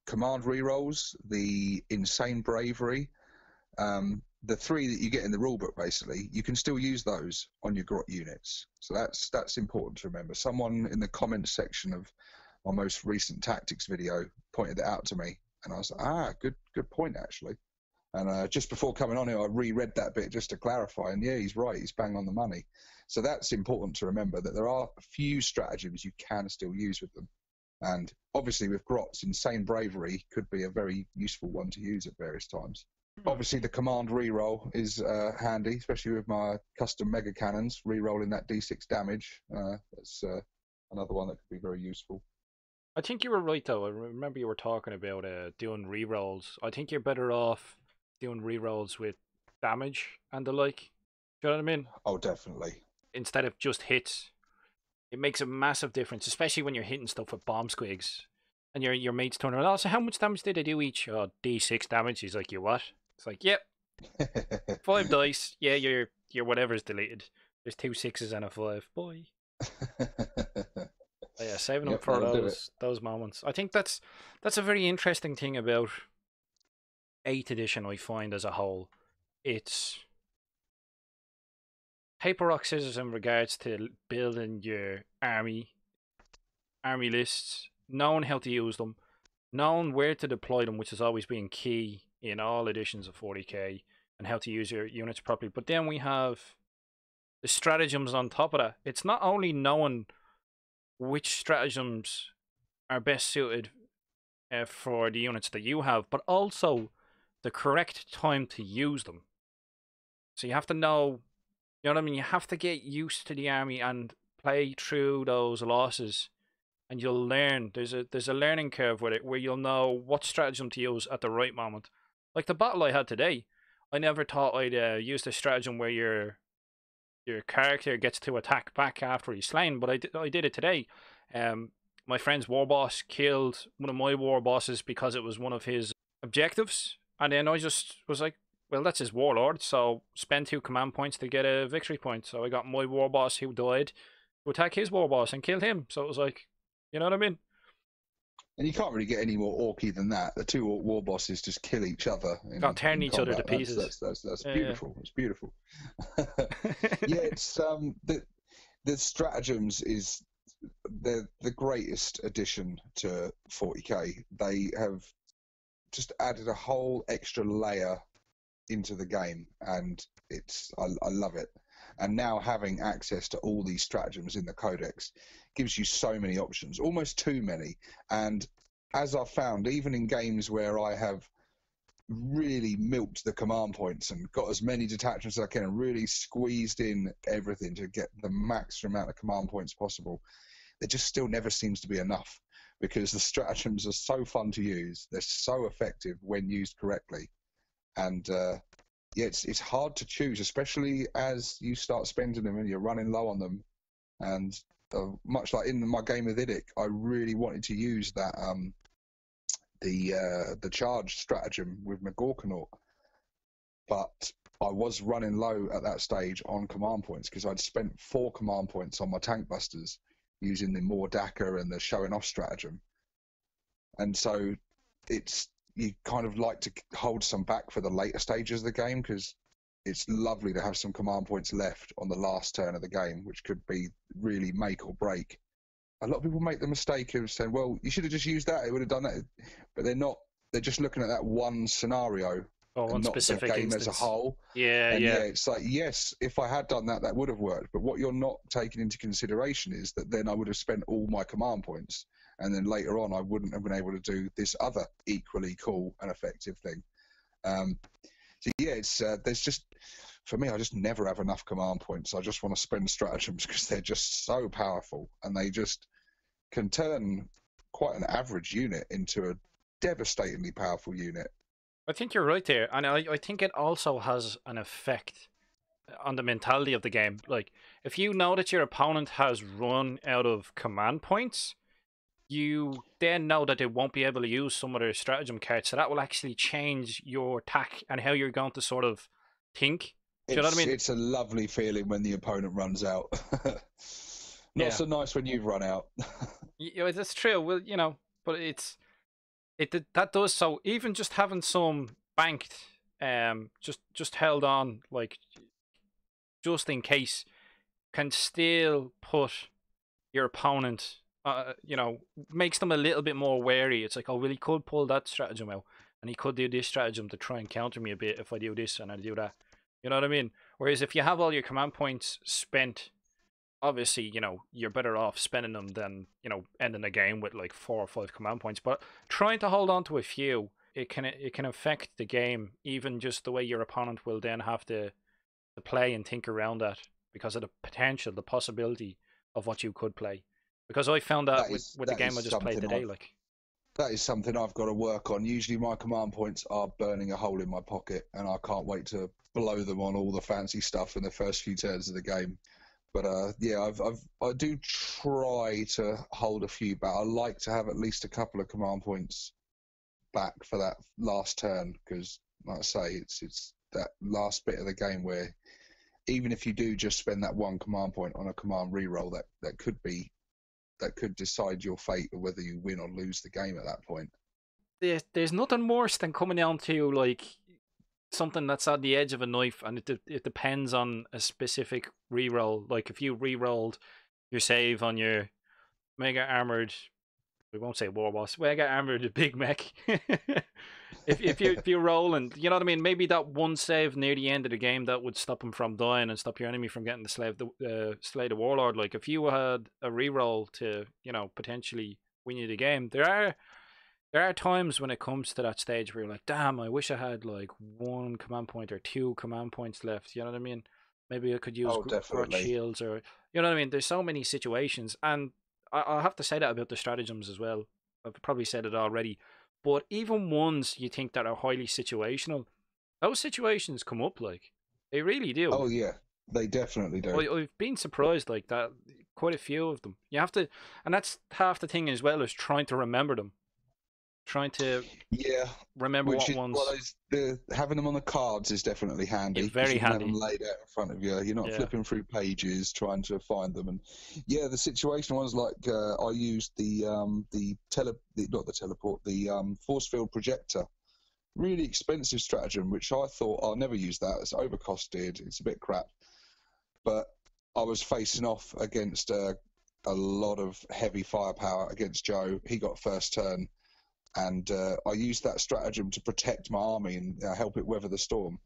command rerolls, the insane bravery, the 3 that you get in the rulebook, basically, you can still use those on your grot units. So that's important to remember. Someone in the comments section of my most recent tactics video pointed it out to me, and I was like, good point actually. And just before coming on here, I reread that bit just to clarify. And yeah, he's right. He's bang on the money. So that's important to remember, that there are a few stratagems you can still use with them. And obviously with Grots, Insane Bravery could be a very useful one to use at various times. Obviously the command reroll is handy, especially with my custom mega cannons, rerolling that d6 damage. That's another one that could be very useful. I think you were right though. I remember you were talking about doing rerolls. I think you're better off doing rerolls with damage and the like. Do you know what I mean? Oh, definitely. Instead of just hits. It makes a massive difference, especially when you're hitting stuff with bomb squigs. And your mate's turning around, oh, so how much damage did they do each? Oh, d6 damage. He's like, you what? It's like, yep. 5 dice. Yeah, your whatever's deleted. There's 2 6s and a 5. Boy. But yeah, saving up for those moments. I think that's a very interesting thing about 8th edition, I find, as a whole. It's paper, rock, scissors in regards to building your army lists, knowing how to use them, knowing where to deploy them, which has always been key in all editions of 40k, and how to use your units properly. But then we have the stratagems on top of that. It's not only knowing which stratagems are best suited for the units that you have, but also the correct time to use them. So you have to know, you know what I mean? You have to get used to the army and play through those losses, and you'll learn. There's a learning curve with it where you'll know what stratagem to use at the right moment. Like the battle I had today, I never thought I'd use the stratagem where your character gets to attack back after he's slain, but I did it today. My friend's war boss killed one of my war bosses because it was one of his objectives, and then I just was like, well, that's his warlord, so spend 2 command points to get a victory point. So I got my war boss who died to attack his war boss and kill him. So it was like, you know what I mean? And you can't really get any more orky than that. The two war bosses just kill each other Got tearing in each other to combat. pieces. That's Yeah, beautiful. It's beautiful. Yeah, it's the stratagems is the greatest addition to 40k. They have just added a whole extra layer into the game, and I love it. And now having access to all these stratagems in the Codex gives you so many options, almost too many. And as I've found, even in games where I have really milked the command points and got as many detachments as I can and really squeezed in everything to get the max amount of command points possible, there just still never seems to be enough, because the stratagems are so fun to use. They're so effective when used correctly. And yeah, it's hard to choose, especially as you start spending them and you're running low on them. And much like in my game with Idic, I really wanted to use that the charge stratagem with McGorkanaut, but I was running low at that stage on command points because I'd spent 4 command points on my tank busters using the More Daka and the showing off stratagem. And so you kind of like to hold some back for the later stages of the game, because it's lovely to have some command points left on the last turn of the game, which could be really make or break. A lot of people make the mistake of saying, well, you should have just used that, it would have done that. But they're not. They're just looking at that one scenario or and not the game instance as a whole. Yeah, and yeah. It's like, yes, if I had done that, that would have worked. But what you're not taking into consideration is that then I would have spent all my command points, and then later on I wouldn't have been able to do this other equally cool and effective thing. So yeah, there's just, for me, I just never have enough command points. I just want to spend stratagems because they're just so powerful, and they just can turn quite an average unit into a devastatingly powerful unit. I think you're right there, and I think it also has an effect on the mentality of the game. Like, if you know that your opponent has run out of command points, you then know that they won't be able to use some of their stratagem cards, so that will actually change your attack and how you're going to sort of think. Do you know what I mean? It's a lovely feeling when the opponent runs out. Not so nice when you've run out. Yeah, that's true. Well, but that does, so even just having some banked, just held on, like, just in case, can still put your opponent, makes them a little bit more wary. It's like, oh, well, he could pull that stratagem out, and he could do this stratagem to try and counter me a bit if I do this and I do that. You know what I mean? Whereas if you have all your command points spent, obviously, you're better off spending them than, ending a game with like 4 or 5 command points. But trying to hold on to a few, it can affect the game, even just the way your opponent will then have to play and think around that, because of the potential, the possibility of what you could play. Because I found that with the game I just played today, that is something I've got to work on. Usually my command points are burning a hole in my pocket, and I can't wait to blow them on all the fancy stuff in the first few turns of the game. But yeah, I do try to hold a few back. I like to have at least a couple of command points back for that last turn, because, like I say, it's that last bit of the game where even if you do just spend that one command point on a command reroll, that could decide your fate of whether you win or lose the game at that point. There's nothing worse than coming down to like something that's at the edge of a knife, and it depends on a specific reroll. Like if you rerolled your save on your mega armored, we won't say war boss, mega armored big mech. if you roll, and you know what I mean, maybe that one save near the end of the game that would stop him from dying and stop your enemy from getting the slay the warlord. Like if you had a reroll to potentially win you the game. There are times when it comes to that stage where you're like, damn, I wish I had like one command point or two command points left. You know what I mean? Maybe I could use Oh, grot definitely. shields, or you know what I mean. There's so many situations, and I have to say that about the stratagems as well. I've probably said it already, but even ones you think that are highly situational, those situations come up like they really do. Oh yeah, they definitely do. I've been surprised like that. Quite a few of them. You have to, and that's half the thing as well, is trying to remember them, trying to Yeah, remember which what is well, ones. having them on the cards is definitely Yeah, handy because very you can have them handy. laid out in front of you. You're not Yeah. flipping through pages trying to find them. And yeah, the situational ones like I used not the teleport, the force field projector. Really expensive stratagem, which I thought I'll never use that. It's overcosted. It's a bit crap. But I was facing off against a lot of heavy firepower against Joe. He got first turn, and I used that stratagem to protect my army and help it weather the storm.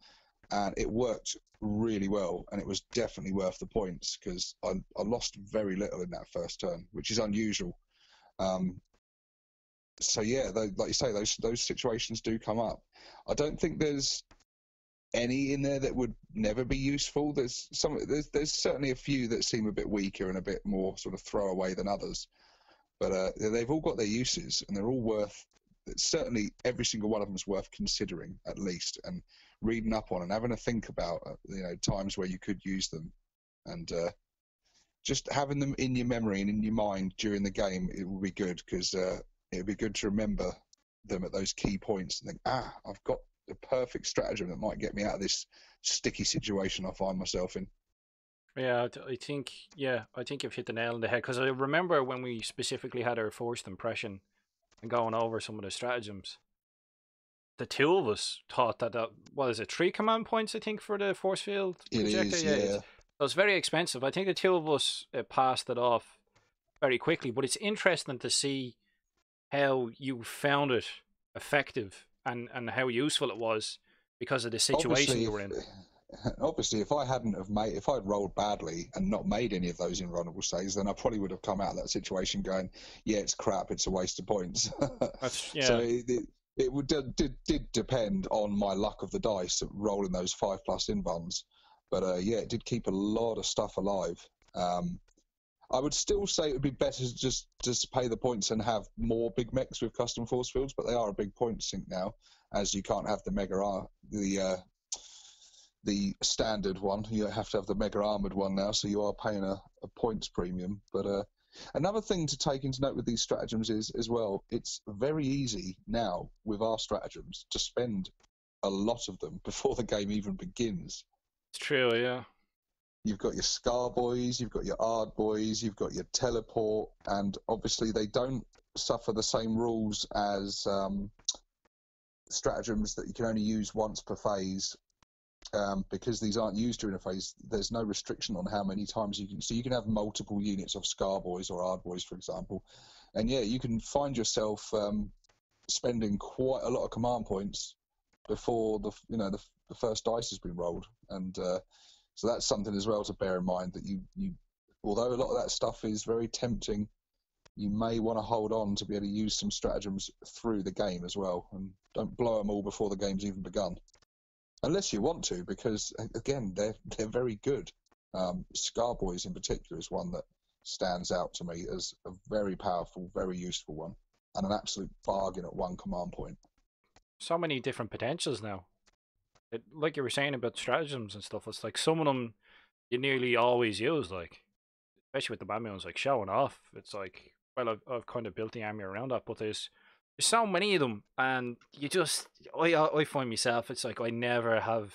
And it worked really well, and it was definitely worth the points because I lost very little in that first turn, which is unusual. Um, so yeah, like you say, those situations do come up. I don't think there's any in there that would never be useful. There's certainly a few that seem a bit weaker and a bit more sort of throwaway than others, but they've all got their uses and they're all worth. Certainly, every single one of them is worth considering at least and reading up on and having a think about. Times where you could use them, and just having them in your memory and in your mind during the game, it will be good because it would be good to remember them at those key points and think, I've got the perfect stratagem that might get me out of this sticky situation I find myself in. Yeah, I think I think you've hit the nail on the head because I remember when we specifically had our first impression and going over some of the stratagems. The two of us thought that what is it, three command points I think for the force field It projector. is, Yeah, yeah. it's very expensive. I think the two of us passed it off very quickly, but it's interesting to see how you found it effective and how useful it was because of the situation Obviously, you were in. if I hadn't have made, if I'd rolled badly and not made any of those invulnerable saves, then I probably would have come out of that situation going, "Yeah, it's crap. It's a waste of points." That's So yeah, it would did depend on my luck of the dice at rolling those 5+ invuns, but yeah, it did keep a lot of stuff alive. I would still say it would be better to just pay the points and have more big mechs with custom force fields, but they are a big point sink now, as you can't have the the standard one. You have to have the mega armored one now, so you are paying a points premium. But another thing to take into note with these stratagems is as well, it's very easy now with our stratagems to spend a lot of them before the game even begins. it's true. Yeah, You've got your Scar Boys, you've got your Ard Boys, you've got your Teleport, and obviously they don't suffer the same rules as stratagems that you can only use once per phase. Because these aren't used during a phase, there's no restriction on how many times you can. So you can have multiple units of Scar Boys or Ard Boys, for example, and yeah, you can find yourself spending quite a lot of command points before the first dice has been rolled, and so that's something as well to bear in mind that you although a lot of that stuff is very tempting, you may want to hold on to be able to use some stratagems through the game as well, and don't blow them all before the game's even begun. Unless you want to, because again, they're very good. Scar Boys in particular is one that stands out to me as a very powerful, very useful one, and an absolute bargain at one command point. so many different potentials now. Like you were saying about stratagems and stuff. It's like some of them you nearly always use, like especially with the bad ones, like showing off. It's like, well, I've kind of built the army around that, but there's so many of them, and you just I find myself, it's like I never have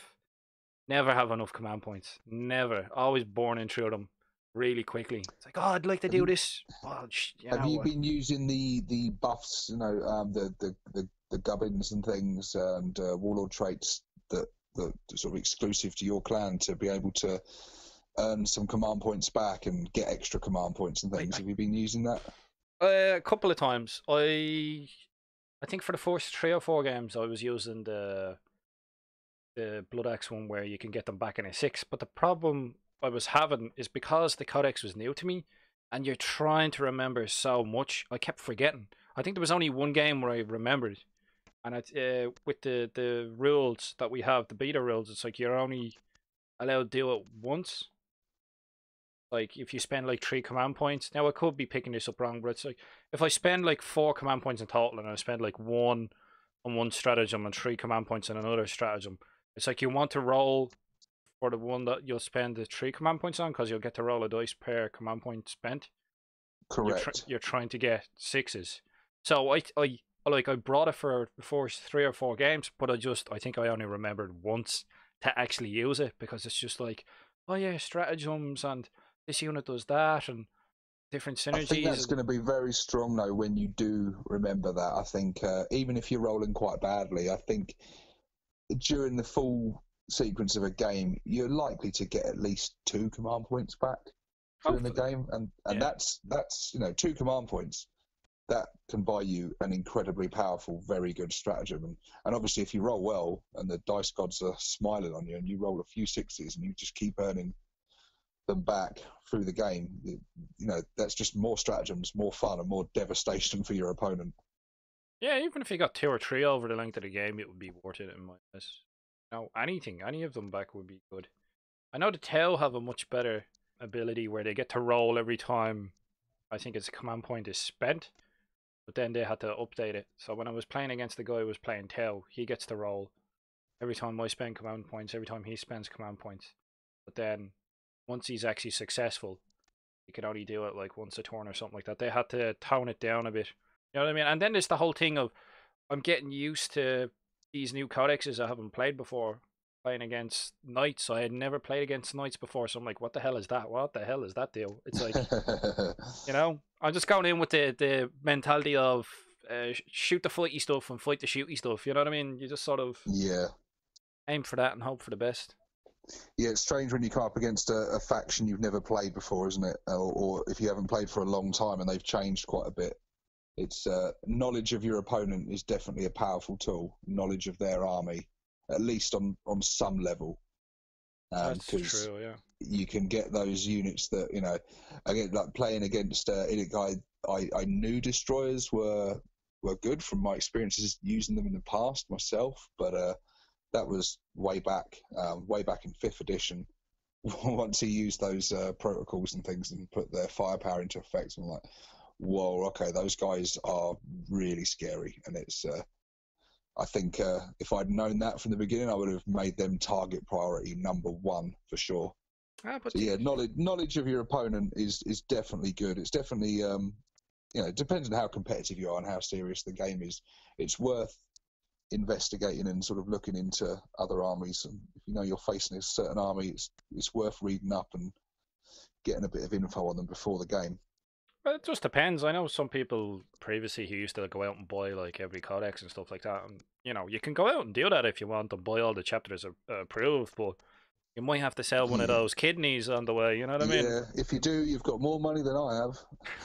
enough command points, never, always burning through them really quickly. It's like, oh, I'd like to Have do you this. Well, you have you know, been using the buffs? The gubbins and things and warlord traits that sort of exclusive to your clan to be able to earn some command points back and get extra command points and things. I Have you been using that? a couple of times. I think for the first 3 or 4 games, I was using the Blood Axe one where you can get them back in a 6. But the problem I was having is because the Codex was new to me, and you're trying to remember so much. I kept forgetting. I think there was only one game where I remembered, and with the rules that we have, the beta rules, it's like you're only allowed to do it once. Like if you spend like 3 command points. Now I could be picking this up wrong, but it's like if I spend like 4 command points in total, and I spend like one on one stratagem and 3 command points on another stratagem, it's like you want to roll for the one that you'll spend the 3 command points on, because you'll get to roll a dice per command point spent. Correct. You're trying to get sixes. So I brought it for the first 3 or 4 games, but I think I only remembered once to actually use it, because it's just like, oh yeah, stratagems, and this unit does that, and different I think synergies. that's going to be very strong though when you do remember that. I think even if you're rolling quite badly, I think during the full sequence of a game, you're likely to get at least 2 command points back during the Hopefully, game, and yeah. that's 2 command points that can buy you an incredibly powerful, very good stratagem. And obviously, if you roll well and the dice gods are smiling on you, and you roll a few sixes and you just keep earning them back through the game, that's just more stratagems, more fun, and more devastation for your opponent. Yeah, even if you got 2 or 3 over the length of the game, it would be worth it in my eyes. No, any of them back would be good. I know the Tau have a much better ability where they get to roll every time I think its command point is spent, but then they had to update it. So when I was playing against the guy who was playing Tau, he gets to roll every time I spend command points, every time he spends command points. But then once he's actually successful, he can only do it like once a turn or something like that. They had to tone it down a bit. You know what I mean? And then there's the whole thing of I'm getting used to these new codexes I haven't played before. Playing against knights, I had never played against knights before, so I'm like, what the hell is that? What the hell is that deal? It's like, I'm just going in with the mentality of shoot the fighty stuff and fight the shooty stuff. You know what I mean? You just sort of Yeah. aim for that and hope for the best. Yeah, it's strange when you come up against a faction you've never played before, isn't it? Or if you haven't played for a long time and they've changed quite a bit. It's knowledge of your opponent is definitely a powerful tool. Knowledge of their army, at least on some level, That's because true, yeah. you can get those units that again, like playing against I knew destroyers were good from my experiences using them in the past myself, but that was way back in 5th edition. Once he used those protocols and things and put their firepower into effect, I'm like, whoa, okay, those guys are really scary. And it's, I think if I'd known that from the beginning, I would have made them target priority #1 for sure. But So yeah, knowledge of your opponent is definitely good. It's definitely, it depends on how competitive you are and how serious the game is. It's worth investigating and sort of looking into other armies, and if you know you're facing a certain army, it's worth reading up and getting a bit of info on them before the game. Well, it just depends. I know some people previously who used to go out and buy like every codex and stuff like that, and you can go out and do that if you want and buy all the chapters approved, but you might have to sell one of Yeah. those kidneys on the way. You know what I mean? Yeah, if you do, you've got more money than I have.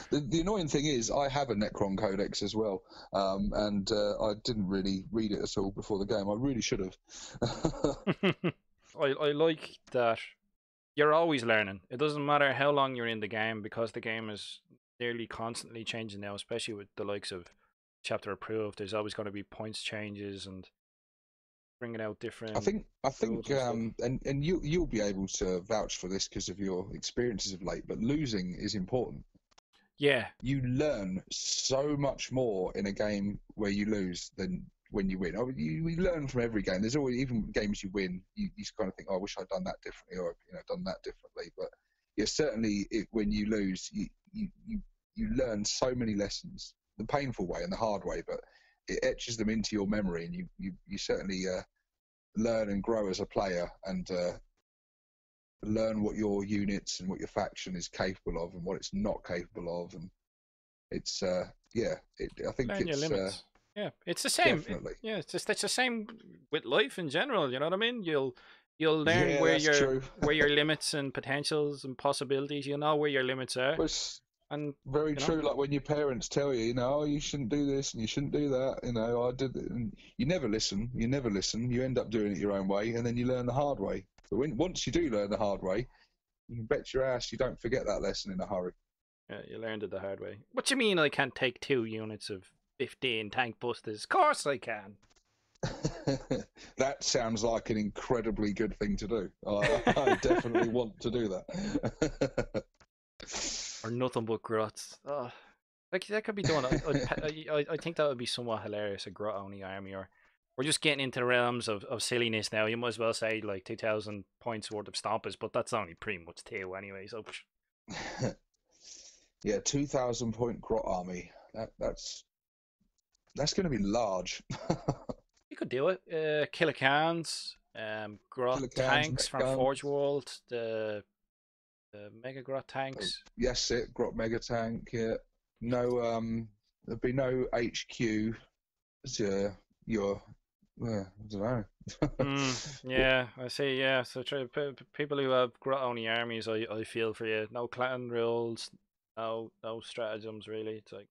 The annoying thing is, I have a Necron Codex as well, and I didn't really read it at all before the game. I really should have. I like that you're always learning. It doesn't matter how long you're in the game, because the game is nearly constantly changing now, especially with the likes of chapter approved. There's always going to be points changes and bringing out I different think, rules and stuff. and you'll be able to vouch for this because of your experiences of late. But losing is important. Yeah, You learn so much more in a game where you lose than when you win. You learn from every game. There's always, even games you win, you kind of think, oh, I wish I'd done that differently, or done that differently. But yeah, certainly when you lose, you learn so many lessons, the painful way and the hard way, but it etches them into your memory, and you certainly learn and grow as a player, and learn what your units and what your faction is capable of and what it's not capable of. And it's I think learn your it's limits. Yeah, it's the same. definitely. Yeah, it's the same with life in general. You know what I mean? You'll learn Yeah, that's true. where your limits and potentials and possibilities. You know where your limits are, Well, it's and very you know. true. Like when your parents tell you, oh, you shouldn't do this and you shouldn't do that. I did it, and you never listen. You never listen. You end up doing it your own way, and then you learn the hard way. But once you do learn the hard way, you can bet your ass you don't forget that lesson in a hurry. Yeah, you learned it the hard way. What do you mean I can't take 2 units of 15 tank busters? Of course I can. That sounds like an incredibly good thing to do. I definitely want to do that. Or nothing but grots. Oh, like that could be done. I think that would be somewhat hilarious. A grot only army, or we're just getting into the realms of silliness now. You might as well say like 2,000 points worth of stompers, but that's only pretty much 2 anyway. So Yeah, 2,000 point grot army. That's going to be large. you could do it. Killer cans, grot Killer cans, tanks mech from guns. Forge World, the mega grot tanks. Yes, it grot mega tank. Yeah, no. There'd be no HQ. Your I don't know. Yeah, I see. Yeah, so people who have grot only armies, I feel for you. No clan rules, no stratagems really. It's like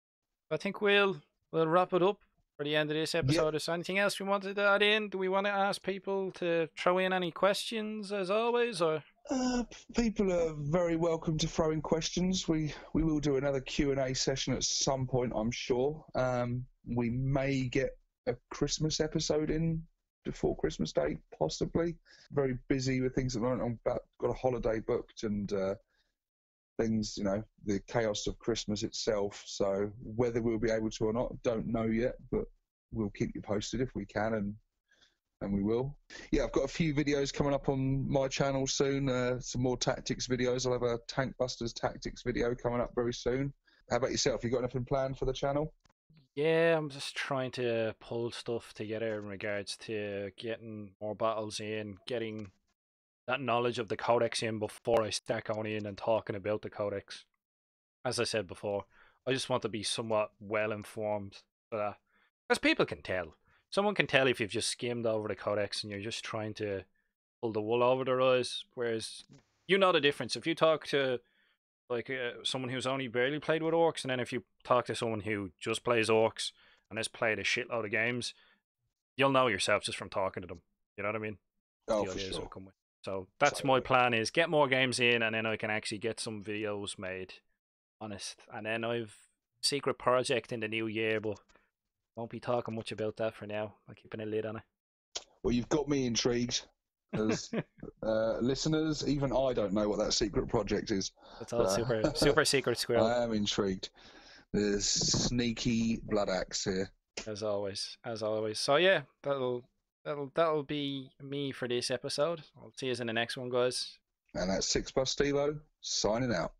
I think we'll wrap it up for the end of this Yep. episode. Is there anything else we wanted to add in? Do we want to ask people to throw in any questions as always, or? People are very welcome to throw in questions. We will do another Q&A session at some point, I'm sure. We may get a Christmas episode in before Christmas Day, possibly. Very busy with things at the moment. I've got a holiday booked and things, the chaos of Christmas itself. So whether we'll be able to or not, don't know yet, but we'll keep you posted if we can, and we will. Yeah, I've got a few videos coming up on my channel soon, some more tactics videos. I'll have a Tank Busters tactics video coming up very soon. How about yourself? You got anything planned for the channel? Yeah, I'm just trying to pull stuff together in regards to getting more battles in, getting that knowledge of the Codex in before I start going in and talking about the Codex. As I said before, I just want to be somewhat well informed for that. Because people can tell. Someone can tell if you've just skimmed over the Codex and you're just trying to pull the wool over their eyes. Whereas, you know the difference. If you talk to like someone who's only barely played with orcs, and then if you talk to someone who just plays orcs and has played a shitload of games, you'll know yourself just from talking to them. You know what I mean? Oh, The for ideas will sure. come with. So that's my Totally. plan: is get more games in, and then I can actually get some videos made. Honest, and then I've secret project in the new year, but won't be talking much about that for now. I'm keeping a lid on Well, you've got me intrigued. As it. listeners, even I don't know what that secret project is. It's all super secret squirrel. I am intrigued. There's sneaky blood axe here. As always, as always. So yeah, that'll be me for this episode. I'll see you in the next one, guys. And that's 6 Plus Stevo signing out.